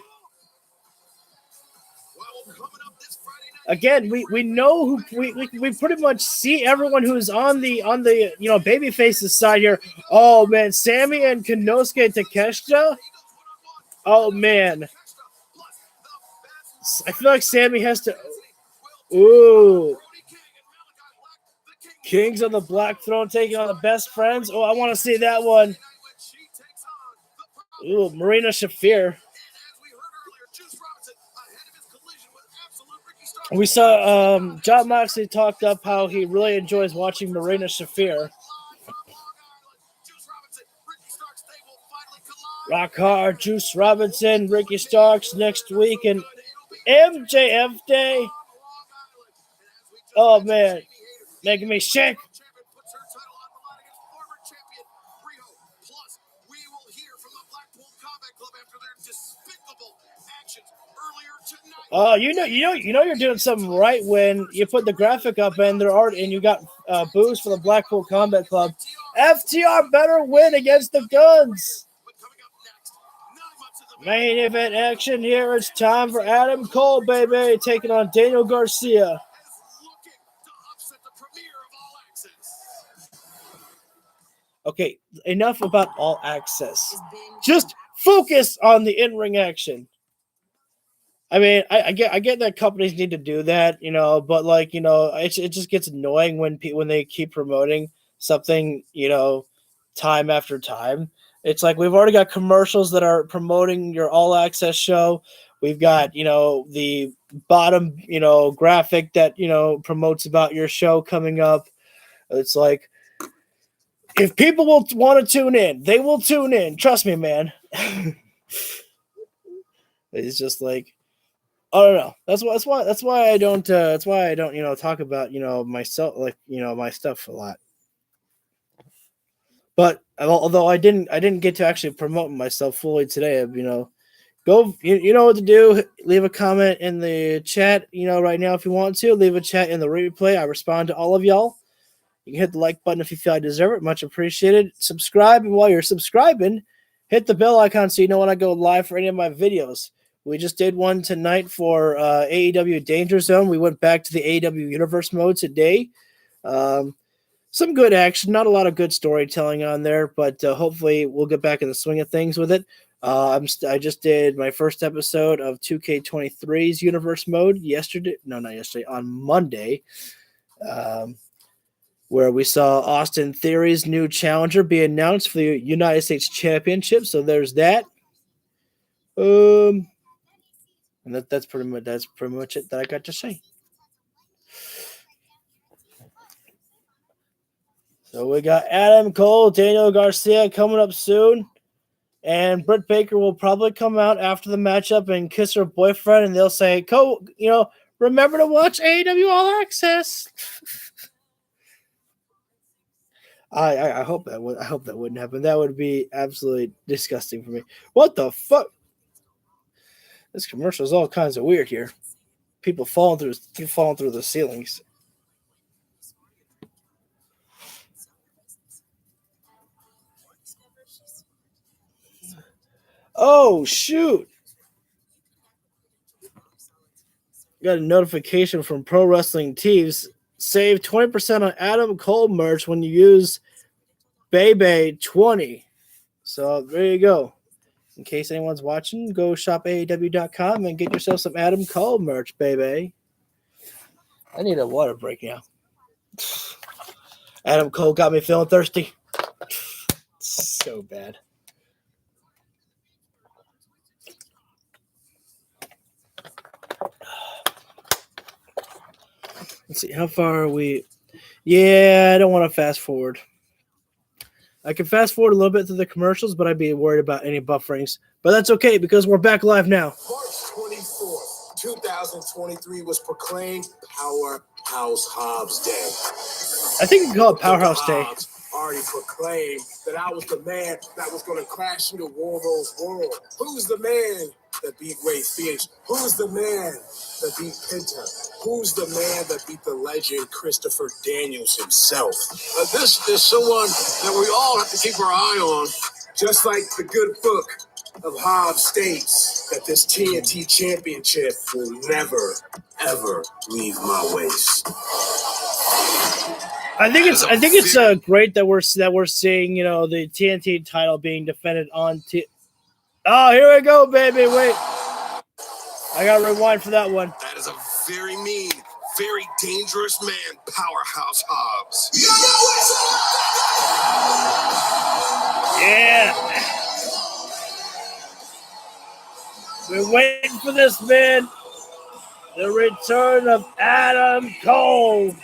Again, we know who we pretty much see everyone who's on the babyface's side here. Oh man, Sammy and Konosuke Takeshita. Oh man, I feel like Sammy has to. Ooh, Kings on the Black Throne taking on the Best Friends. Oh, I want to see that one. Ooh, Marina Shafir. We saw John Moxley talked up how he really enjoys watching Marina Shafir. Rock Hard, Juice Robinson, Ricky Starks next week, and MJF Day. Oh, man. Making me shake. Oh, you know you're doing something right when you put the graphic up and you got booze for the Blackpool Combat Club. FTR better win against the Guns. Main event action here. It's time for Adam Cole, baby, taking on Daniel Garcia. Okay, enough about All Access. Just focus on the in-ring action. I mean, I get that companies need to do that, but it just gets annoying when they keep promoting something, time after time. It's like we've already got commercials that are promoting your All Access show. We've got, the bottom, graphic that, promotes about your show coming up. It's like, if people will want to tune in, they will tune in. Trust me, man. It's just like, I don't know. That's why I don't talk about myself, like my stuff a lot. But although I didn't get to actually promote myself fully today, go, you know what to do. Leave a comment in the chat, right now if you want to. Leave a chat in the replay. I respond to all of y'all. You can hit the like button if you feel I deserve it. Much appreciated. Subscribe, and while you're subscribing, hit the bell icon so you know when I go live for any of my videos. We just did one tonight for AEW Danger Zone. We went back to the AEW Universe mode today. Some good action, not a lot of good storytelling on there, but hopefully we'll get back in the swing of things with it. I just did my first episode of 2K23's Universe mode on Monday, where we saw Austin Theory's new challenger be announced for the United States Championship. So there's that. And that's pretty much it that I got to say. So we got Adam Cole, Daniel Garcia coming up soon. And Britt Baker will probably come out after the matchup and kiss her boyfriend, and they'll say, Cole, remember to watch AEW All Access. I hope that wouldn't happen. That would be absolutely disgusting for me. What the fuck? This commercial is all kinds of weird here. People falling through the ceilings. Oh, shoot. Got a notification from Pro Wrestling Tees. Save 20% on Adam Cole merch when you use Bebe20. So there you go. In case anyone's watching, go shop AEW.com and get yourself some Adam Cole merch, baby. I need a water break now. Adam Cole got me feeling thirsty. So bad. Let's see, how far are we? Yeah, I don't want to fast forward. I can fast forward a little bit through the commercials, but I'd be worried about any bufferings. But that's okay because we're back live now. March 24th, 2023 was proclaimed Powerhouse Hobbs Day. I think you can call it Powerhouse Day. Already proclaimed that I was the man that was going to crash into Warlow's world. Who's the man that beat Ray Phoenix? Who's the man that beat Penta? Who's the man that beat the legend Christopher Daniels himself? This is someone that we all have to keep our eye on. Just like the good book of Hobbs states that this TNT championship will never, ever leave my waist. I think it's great that we're seeing the TNT title being defended on Oh, here we go, baby. Wait, I gotta rewind for that one. That is a very mean, very dangerous man, Powerhouse Hobbs. Yeah, we're waiting for this, man. The return of Adam Cole.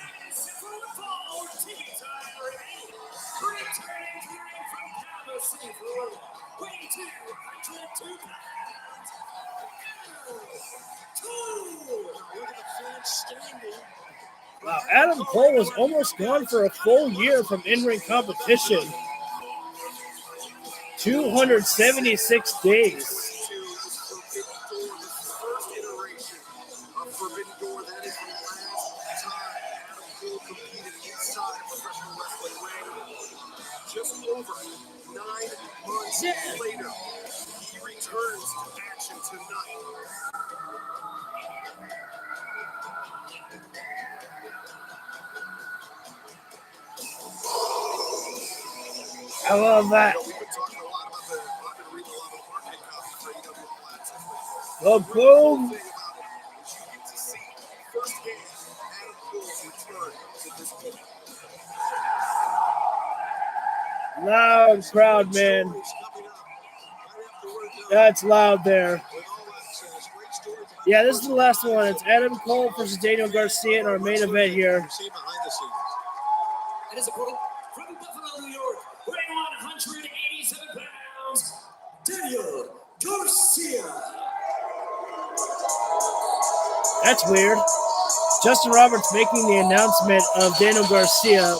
Wow, Adam Cole was almost gone for a full year from in-ring competition. 276 days. Just over 9 months later, he returns to action tonight. I love that. Oh, boom. Loud crowd, man. That's loud there. Yeah, this is the last one. It's Adam Cole versus Daniel Garcia in our main event here. It is a quote from Buffalo, New York. That's weird. Justin Roberts making the announcement of Daniel Garcia,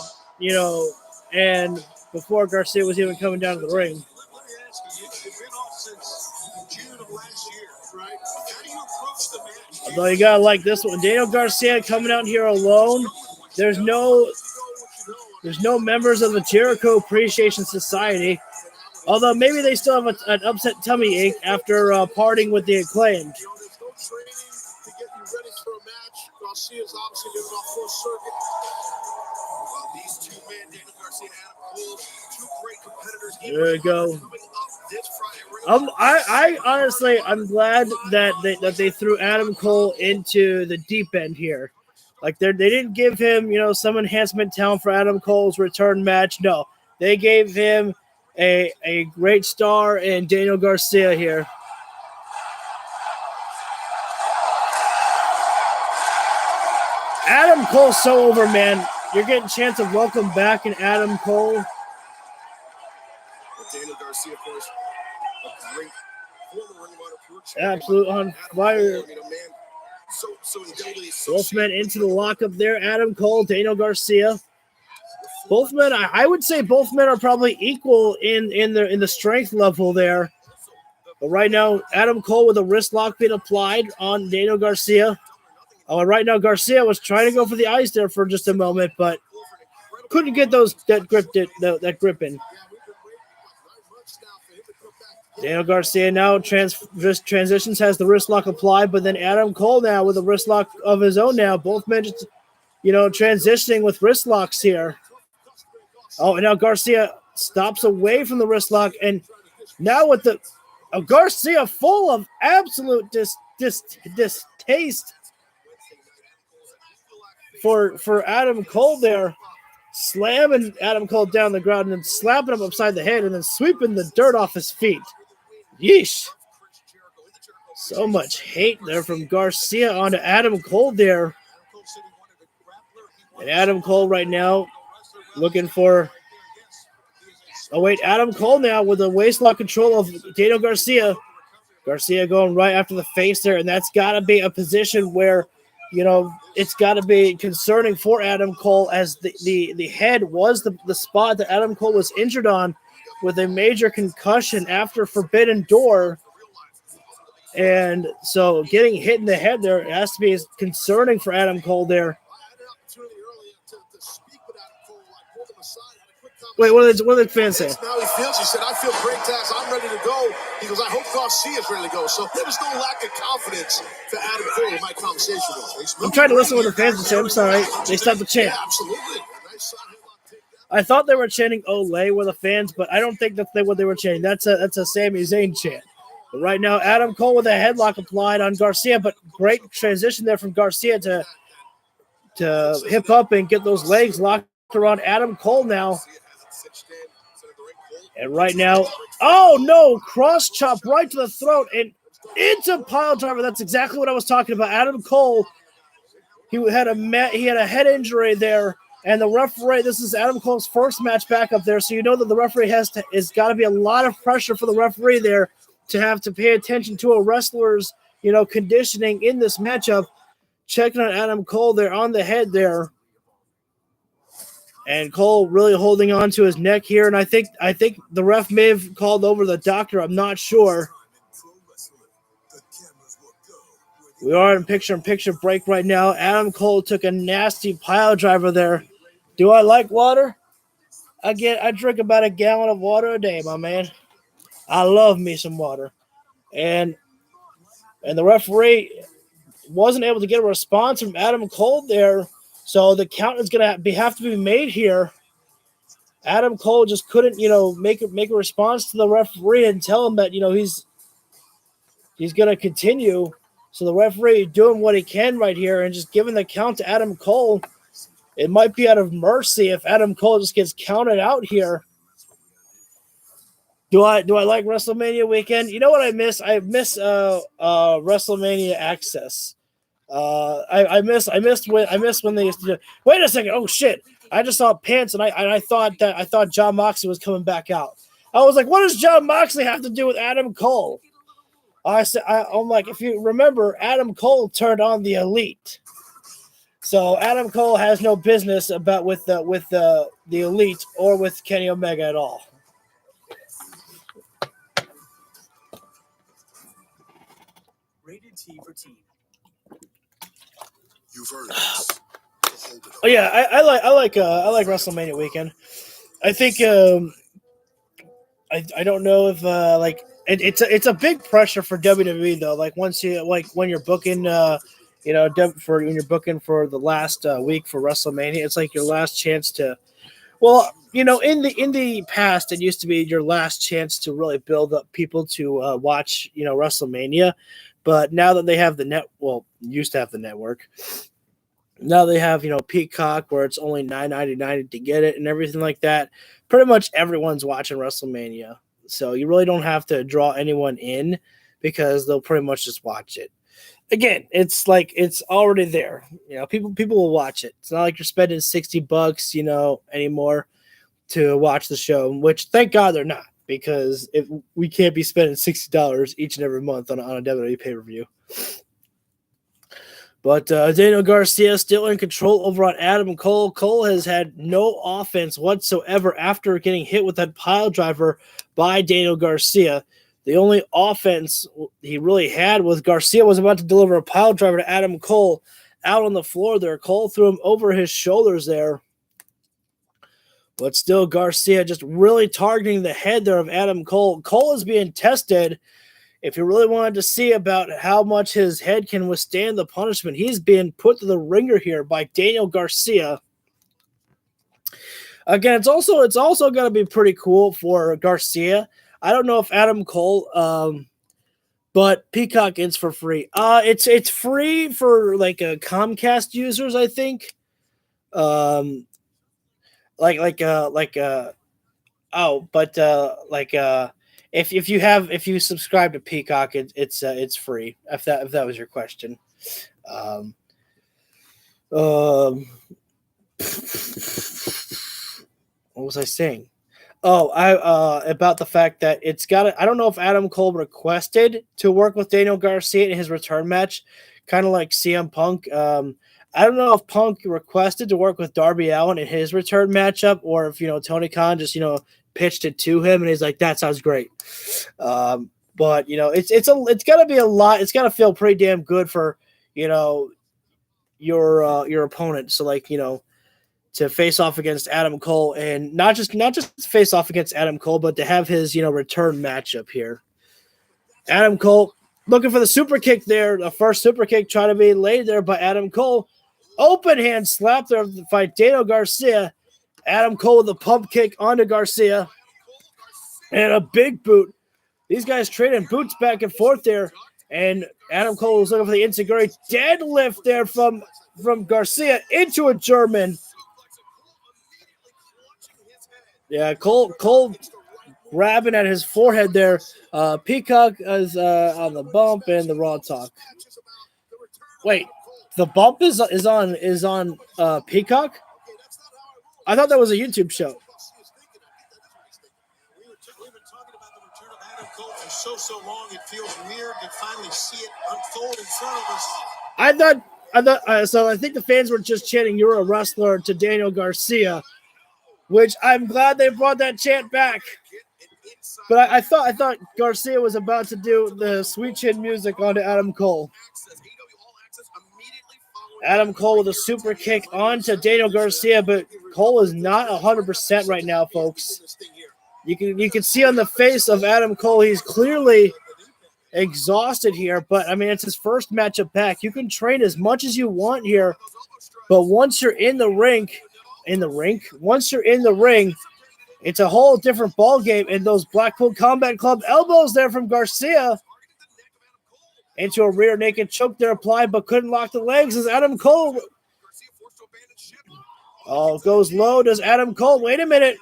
and before Garcia was even coming down to the ring. Let me ask you, you've been off since June of last year, right? How do you approach the match? Although you gotta like this one, Daniel Garcia coming out here alone. There's no members of the Jericho Appreciation Society. Although maybe they still have an upset tummy ache after parting with the Acclaimed. There's no training to get you ready for a match. Garcia's obviously living off full circuit. Well, these two men, Daniel Garcia and Adam Cole, two great competitors. There you go. I honestly, I'm glad that they threw Adam Cole into the deep end here. Like they didn't give him, some enhancement talent for Adam Cole's return match. No, they gave him a great star in Daniel Garcia here. Adam Cole's so over, man. You're getting a chance of welcome back in Adam Cole. Daniel Garcia, of course, a great former Ring of Honor pure Absolute on fire. So Both men into the lockup there. Adam Cole, Daniel Garcia. Both men, I would say both men are probably equal in the strength level there. But right now, Adam Cole with a wrist lock being applied on Daniel Garcia. Right now, Garcia was trying to go for the eyes there for just a moment, but couldn't get that grip in. Daniel Garcia now transitions, has the wrist lock applied, but then Adam Cole now with a wrist lock of his own now. Both men just, transitioning with wrist locks here. Oh, and now Garcia stops away from the wrist lock, and now with the Garcia full of absolute distaste for Adam Cole there, slamming Adam Cole down the ground and then slapping him upside the head and then sweeping the dirt off his feet. Yeesh. So much hate there from Garcia onto Adam Cole there. And Adam Cole right now looking for... Oh, wait, Adam Cole now with a waistlock control of Daniel Garcia. Garcia going right after the face there, and that's got to be a position where, it's got to be concerning for Adam Cole, as the head was the spot that Adam Cole was injured on with a major concussion after Forbidden Door. And so getting hit in the head there has to be concerning for Adam Cole there. Wait, what did the fans say? Now he feels. He said, "I feel great, Taz. I'm ready to go." He goes, "I hope Garcia's ready to go." So there's no lack of confidence for Adam Cole in my conversation with him. I'm trying to listen to what the fans say. I'm sorry. They stopped the chant. Yeah, absolutely. I thought they were chanting "Olay" with the fans, but I don't think that's what they were chanting. That's a Sami Zayn chant. But right now, Adam Cole with a headlock applied on Garcia, but great transition there from Garcia to hip up and get those legs locked around Adam Cole now. And right now, oh no, cross chop right to the throat and into pile driver. That's exactly what I was talking about. Adam Cole, he had a head injury there, and the referee. This is Adam Cole's first match back up there, so you know that the referee has got to be a lot of pressure for the referee there to have to pay attention to a wrestler's conditioning in this matchup. Checking on Adam Cole there on the head there. And Cole really holding on to his neck here. And I think the ref may have called over the doctor. I'm not sure. We are in picture-in-picture break right now. Adam Cole took a nasty pile driver there. Do I like water? I drink about a gallon of water a day, my man. I love me some water. And the referee wasn't able to get a response from Adam Cole there. So the count is going to have to be made here. Adam Cole just couldn't, make a response to the referee and tell him that, he's going to continue. So the referee doing what he can right here and just giving the count to Adam Cole. It might be out of mercy if Adam Cole just gets counted out here. Do I like WrestleMania weekend? You know what I miss? I miss WrestleMania Access. I missed when they used to do. Wait a second! Oh shit! I just saw pants, and I thought John Moxley was coming back out. I was like, what does John Moxley have to do with Adam Cole? I'm like, if you remember, Adam Cole turned on the Elite. So Adam Cole has no business with the Elite or with Kenny Omega at all. Rated T for teen. You've heard this. Oh yeah, I like WrestleMania weekend. I think I don't know if it's a big pressure for WWE though. Like when you're booking when you're booking for the last week for WrestleMania, it's like your last chance to. Well, in the past, it used to be your last chance to really build up people to watch WrestleMania, but now that they have used to have the network. Now they have, Peacock where it's only $9.99 to get it and everything like that. Pretty much everyone's watching WrestleMania. So you really don't have to draw anyone in because they'll pretty much just watch it. Again, it's like it's already there. People will watch it. It's not like you're spending $60, anymore to watch the show, which thank God they're not, because we can't be spending $60 each and every month on a WWE pay-per-view. But Daniel Garcia still in control over on Adam Cole. Cole has had no offense whatsoever after getting hit with that pile driver by Daniel Garcia. The only offense he really had was Garcia was about to deliver a pile driver to Adam Cole out on the floor there. Cole threw him over his shoulders there. But still, Garcia just really targeting the head there of Adam Cole. Cole is being tested. If you really wanted to see about how much his head can withstand the punishment, he's being put to the ringer here by Daniel Garcia. Again, it's also going to be pretty cool for Garcia. I don't know if Adam Cole, but Peacock is for free. It's free for like Comcast users, I think. If you subscribe to Peacock, it's free. If that was your question. What was I saying? About the fact that I don't know if Adam Cole requested to work with Daniel Garcia in his return match, kind of like CM Punk. I don't know if Punk requested to work with Darby Allin in his return matchup, or if Tony Khan just pitched it to him and he's like, that sounds great. But it's gotta be a lot. It's gotta feel pretty damn good for your opponent. So to face off against Adam Cole, and not just face off against Adam Cole, but to have his return matchup here. Adam Cole looking for the super kick there. The first super kick trying to be laid there by Adam Cole. Open hand slap there by Daniel Garcia. Adam Cole with a pump kick onto Garcia. And a big boot. These guys trading boots back and forth there. And Adam Cole was looking for the enziguri deadlift there from Garcia into a German. Yeah, Cole grabbing at his forehead there. Peacock is on the bump and the Raw Talk. Wait, the bump is on Peacock? I thought that was a YouTube show. We've been talking about the return of Adam Cole for so long. It feels weird to finally see it unfold in front of us. So I think the fans were just chanting, "You're a wrestler" to Daniel Garcia, which I'm glad they brought that chant back. But I thought Garcia was about to do the sweet chin music onto Adam Cole. Adam Cole with a super kick onto Daniel Garcia, but Cole is not 100% right now, folks. You can see on the face of Adam Cole, he's clearly exhausted here, but I mean, it's his first matchup back. You can train as much as you want here, but once you're in the ring, it's a whole different ball game. And those Blackpool Combat Club elbows there from Garcia into a rear naked choke there applied, but couldn't lock the legs as Adam Cole goes low. Does Adam Cole? Wait a minute.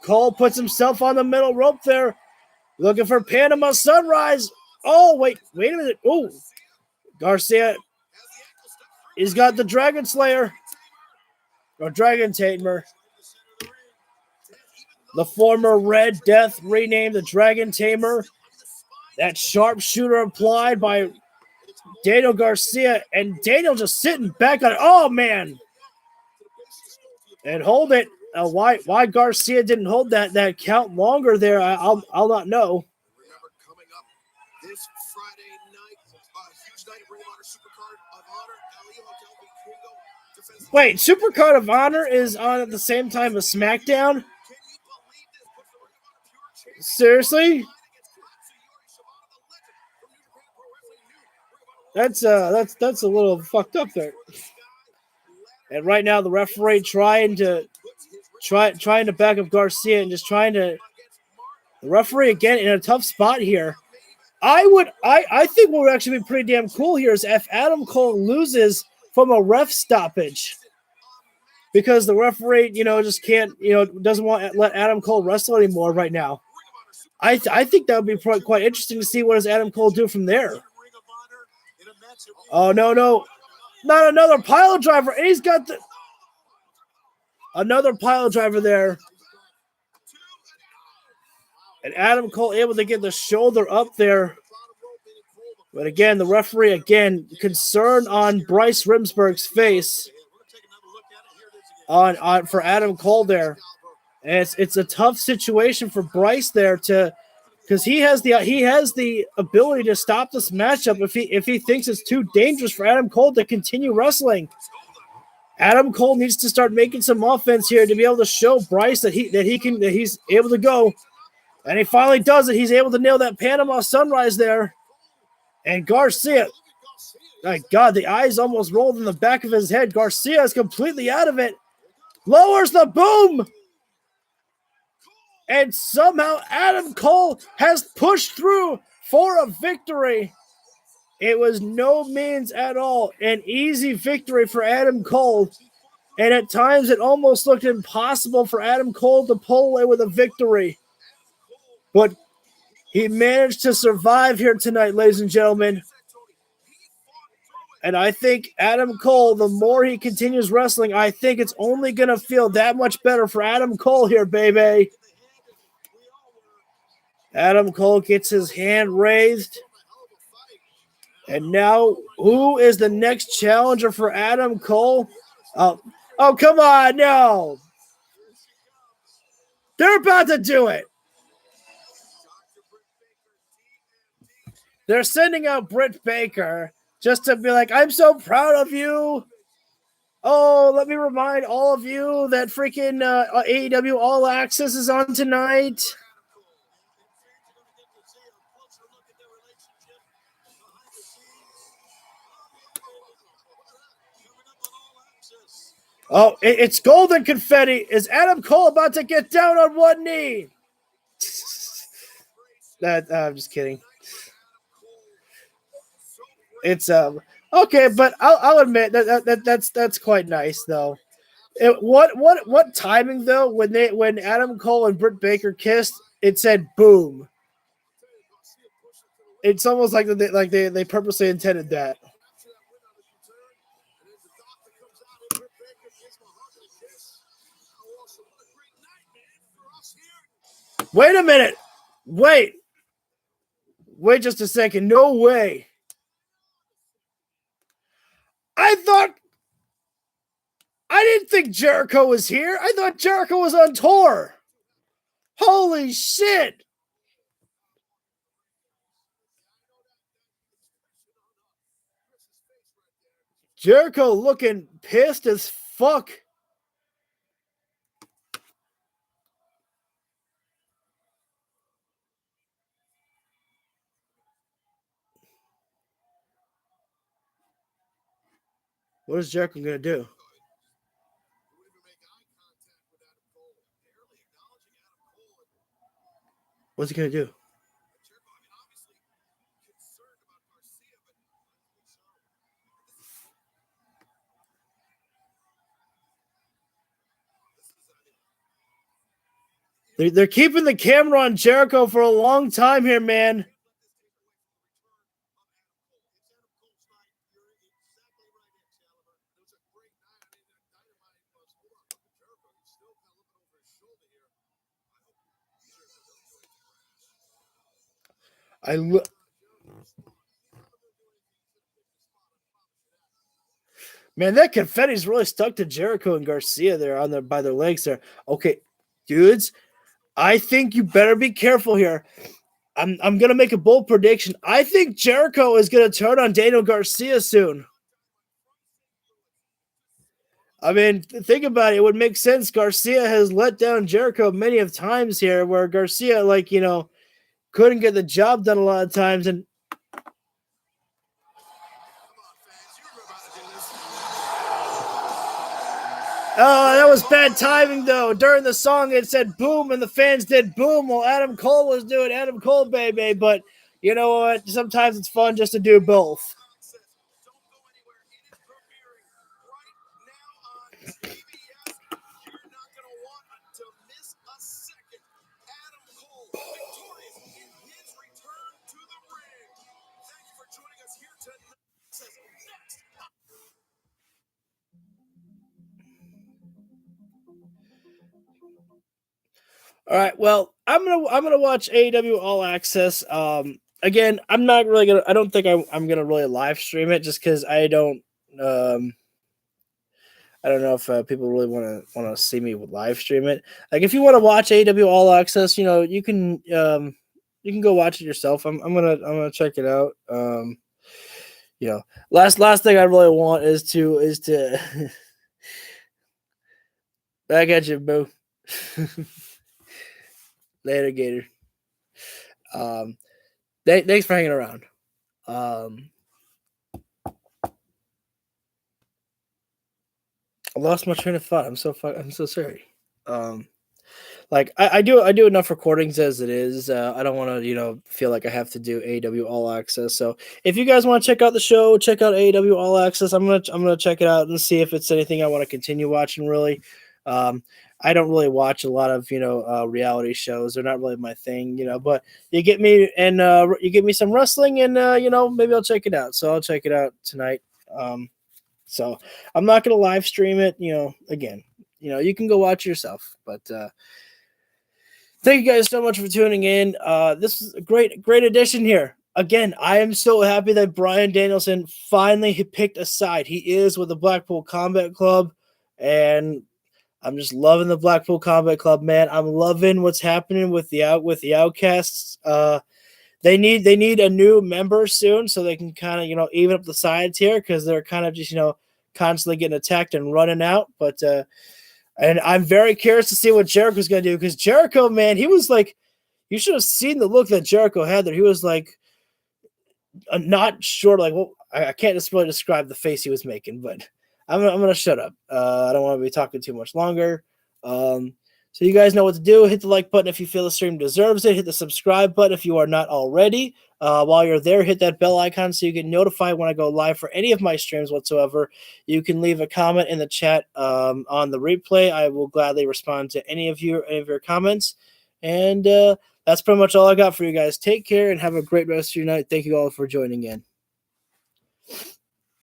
Cole puts himself on the middle rope there, looking for Panama Sunrise. Oh, wait a minute. Oh, Garcia, he's got the Dragon Slayer or Dragon Tamer. The former Red Death renamed the Dragon Tamer. That sharpshooter applied by Daniel Garcia, and Daniel just sitting back on it. Oh, man. And hold it. Why Garcia didn't hold that count longer there, I'll not know. Remember, coming up this Friday night, huge night at Ring of Honor Supercard of Honor, Ali Hotel Vikingo, defensive. Wait, Supercard of Honor is on at the same time as SmackDown? Seriously? That's a little fucked up there. And right now the referee trying to back up Garcia and just trying to. The referee again in a tough spot here. I think what would actually be pretty damn cool here is if Adam Cole loses from a ref stoppage, because the referee just can't doesn't want to let Adam Cole wrestle anymore right now. I think that would be quite interesting to see what does Adam Cole do from there. Oh no, not another pile driver. And he's got another pile driver there. And Adam Cole able to get the shoulder up there. But again, the referee concerned on Bryce Rimsberg's face on for Adam Cole there. And it's a tough situation for Bryce there because he has the ability to stop this matchup if he thinks it's too dangerous for Adam Cole to continue wrestling. Adam Cole needs to start making some offense here to be able to show Bryce that he's able to go. And he finally does it. He's able to nail that Panama Sunrise there. And Garcia, my God, the eyes almost rolled in the back of his head. Garcia is completely out of it. Lowers the boom. And somehow Adam Cole has pushed through for a victory. It was no means at all an easy victory for Adam Cole. And at times it almost looked impossible for Adam Cole to pull away with a victory. But he managed to survive here tonight, ladies and gentlemen. And I think Adam Cole, the more he continues wrestling, I think it's only going to feel that much better for Adam Cole here, baby. Adam Cole gets his hand raised. And now, who is the next challenger for Adam Cole? Oh, come on, no. They're about to do it. They're sending out Britt Baker just to be like, I'm so proud of you. Oh, let me remind all of you that freaking AEW All Access is on tonight. Oh, it's golden confetti. Is Adam Cole about to get down on one knee? I'm just kidding. It's okay, but I'll admit that's quite nice though. What timing though when Adam Cole and Britt Baker kissed, it said boom. It's almost like they purposely intended that. Wait a minute. Wait just a second. No way. I didn't think Jericho was here. I thought Jericho was on tour. Holy shit. Jericho looking pissed as fuck. What is Jericho going to do? What's he going to do? They're keeping the camera on Jericho for a long time here, man. Man, that confetti's really stuck to Jericho and Garcia there on by their legs there. Okay, dudes, I think you better be careful here. I'm gonna make a bold prediction. I think Jericho is gonna turn on Daniel Garcia soon. I mean, think about it. It would make sense. Garcia has let down Jericho many of times here, where Garcia, couldn't get the job done a lot of times, and oh, that was bad timing, though. During the song, it said boom, and the fans did boom while Adam Cole was doing Adam Cole, baby. But you know what? Sometimes it's fun just to do both. All right, well, I'm gonna watch AEW All Access. Again, I'm not really gonna. I don't think I'm gonna really live stream it just because I don't. I don't know if people really want to see me live stream it. Like, if you want to watch AEW All Access, you can go watch it yourself. I'm gonna check it out. Last thing I really want is to back at you, boo. Later, Gator. Thanks for hanging around. I lost my train of thought. I'm so sorry. I do enough recordings as it is. I don't want to feel like I have to do AEW All Access. So if you guys want to check out the show, check out AEW All Access. I'm gonna check it out and see if it's anything I want to continue watching. Really, I don't really watch a lot of reality shows. They're not really my thing, But you get me and you get me some wrestling, and maybe I'll check it out. So I'll check it out tonight. So I'm not gonna live stream it. Again, you can go watch it yourself. But thank you guys so much for tuning in. This is a great addition here. Again, I am so happy that Bryan Danielson finally picked a side. He is with the Blackpool Combat Club, and I'm just loving the Blackpool Combat Club, man. I'm loving what's happening with the Outcasts. They need a new member soon so they can kind of even up the sides here, because they're kind of just constantly getting attacked and running out. But and I'm very curious to see what Jericho's gonna do, because Jericho, man, he was like, you should have seen the look that Jericho had there. He was like, not sure, I can't just really describe the face he was making, but I'm gonna shut up. I don't want to be talking too much longer. So you guys know what to do. Hit the like button if you feel the stream deserves it. Hit the subscribe button if you are not already. While you're there, hit that bell icon so you get notified when I go live for any of my streams whatsoever. You can leave a comment in the chat on the replay. I will gladly respond to any of your comments. And that's pretty much all I got for you guys. Take care and have a great rest of your night. Thank you all for joining in.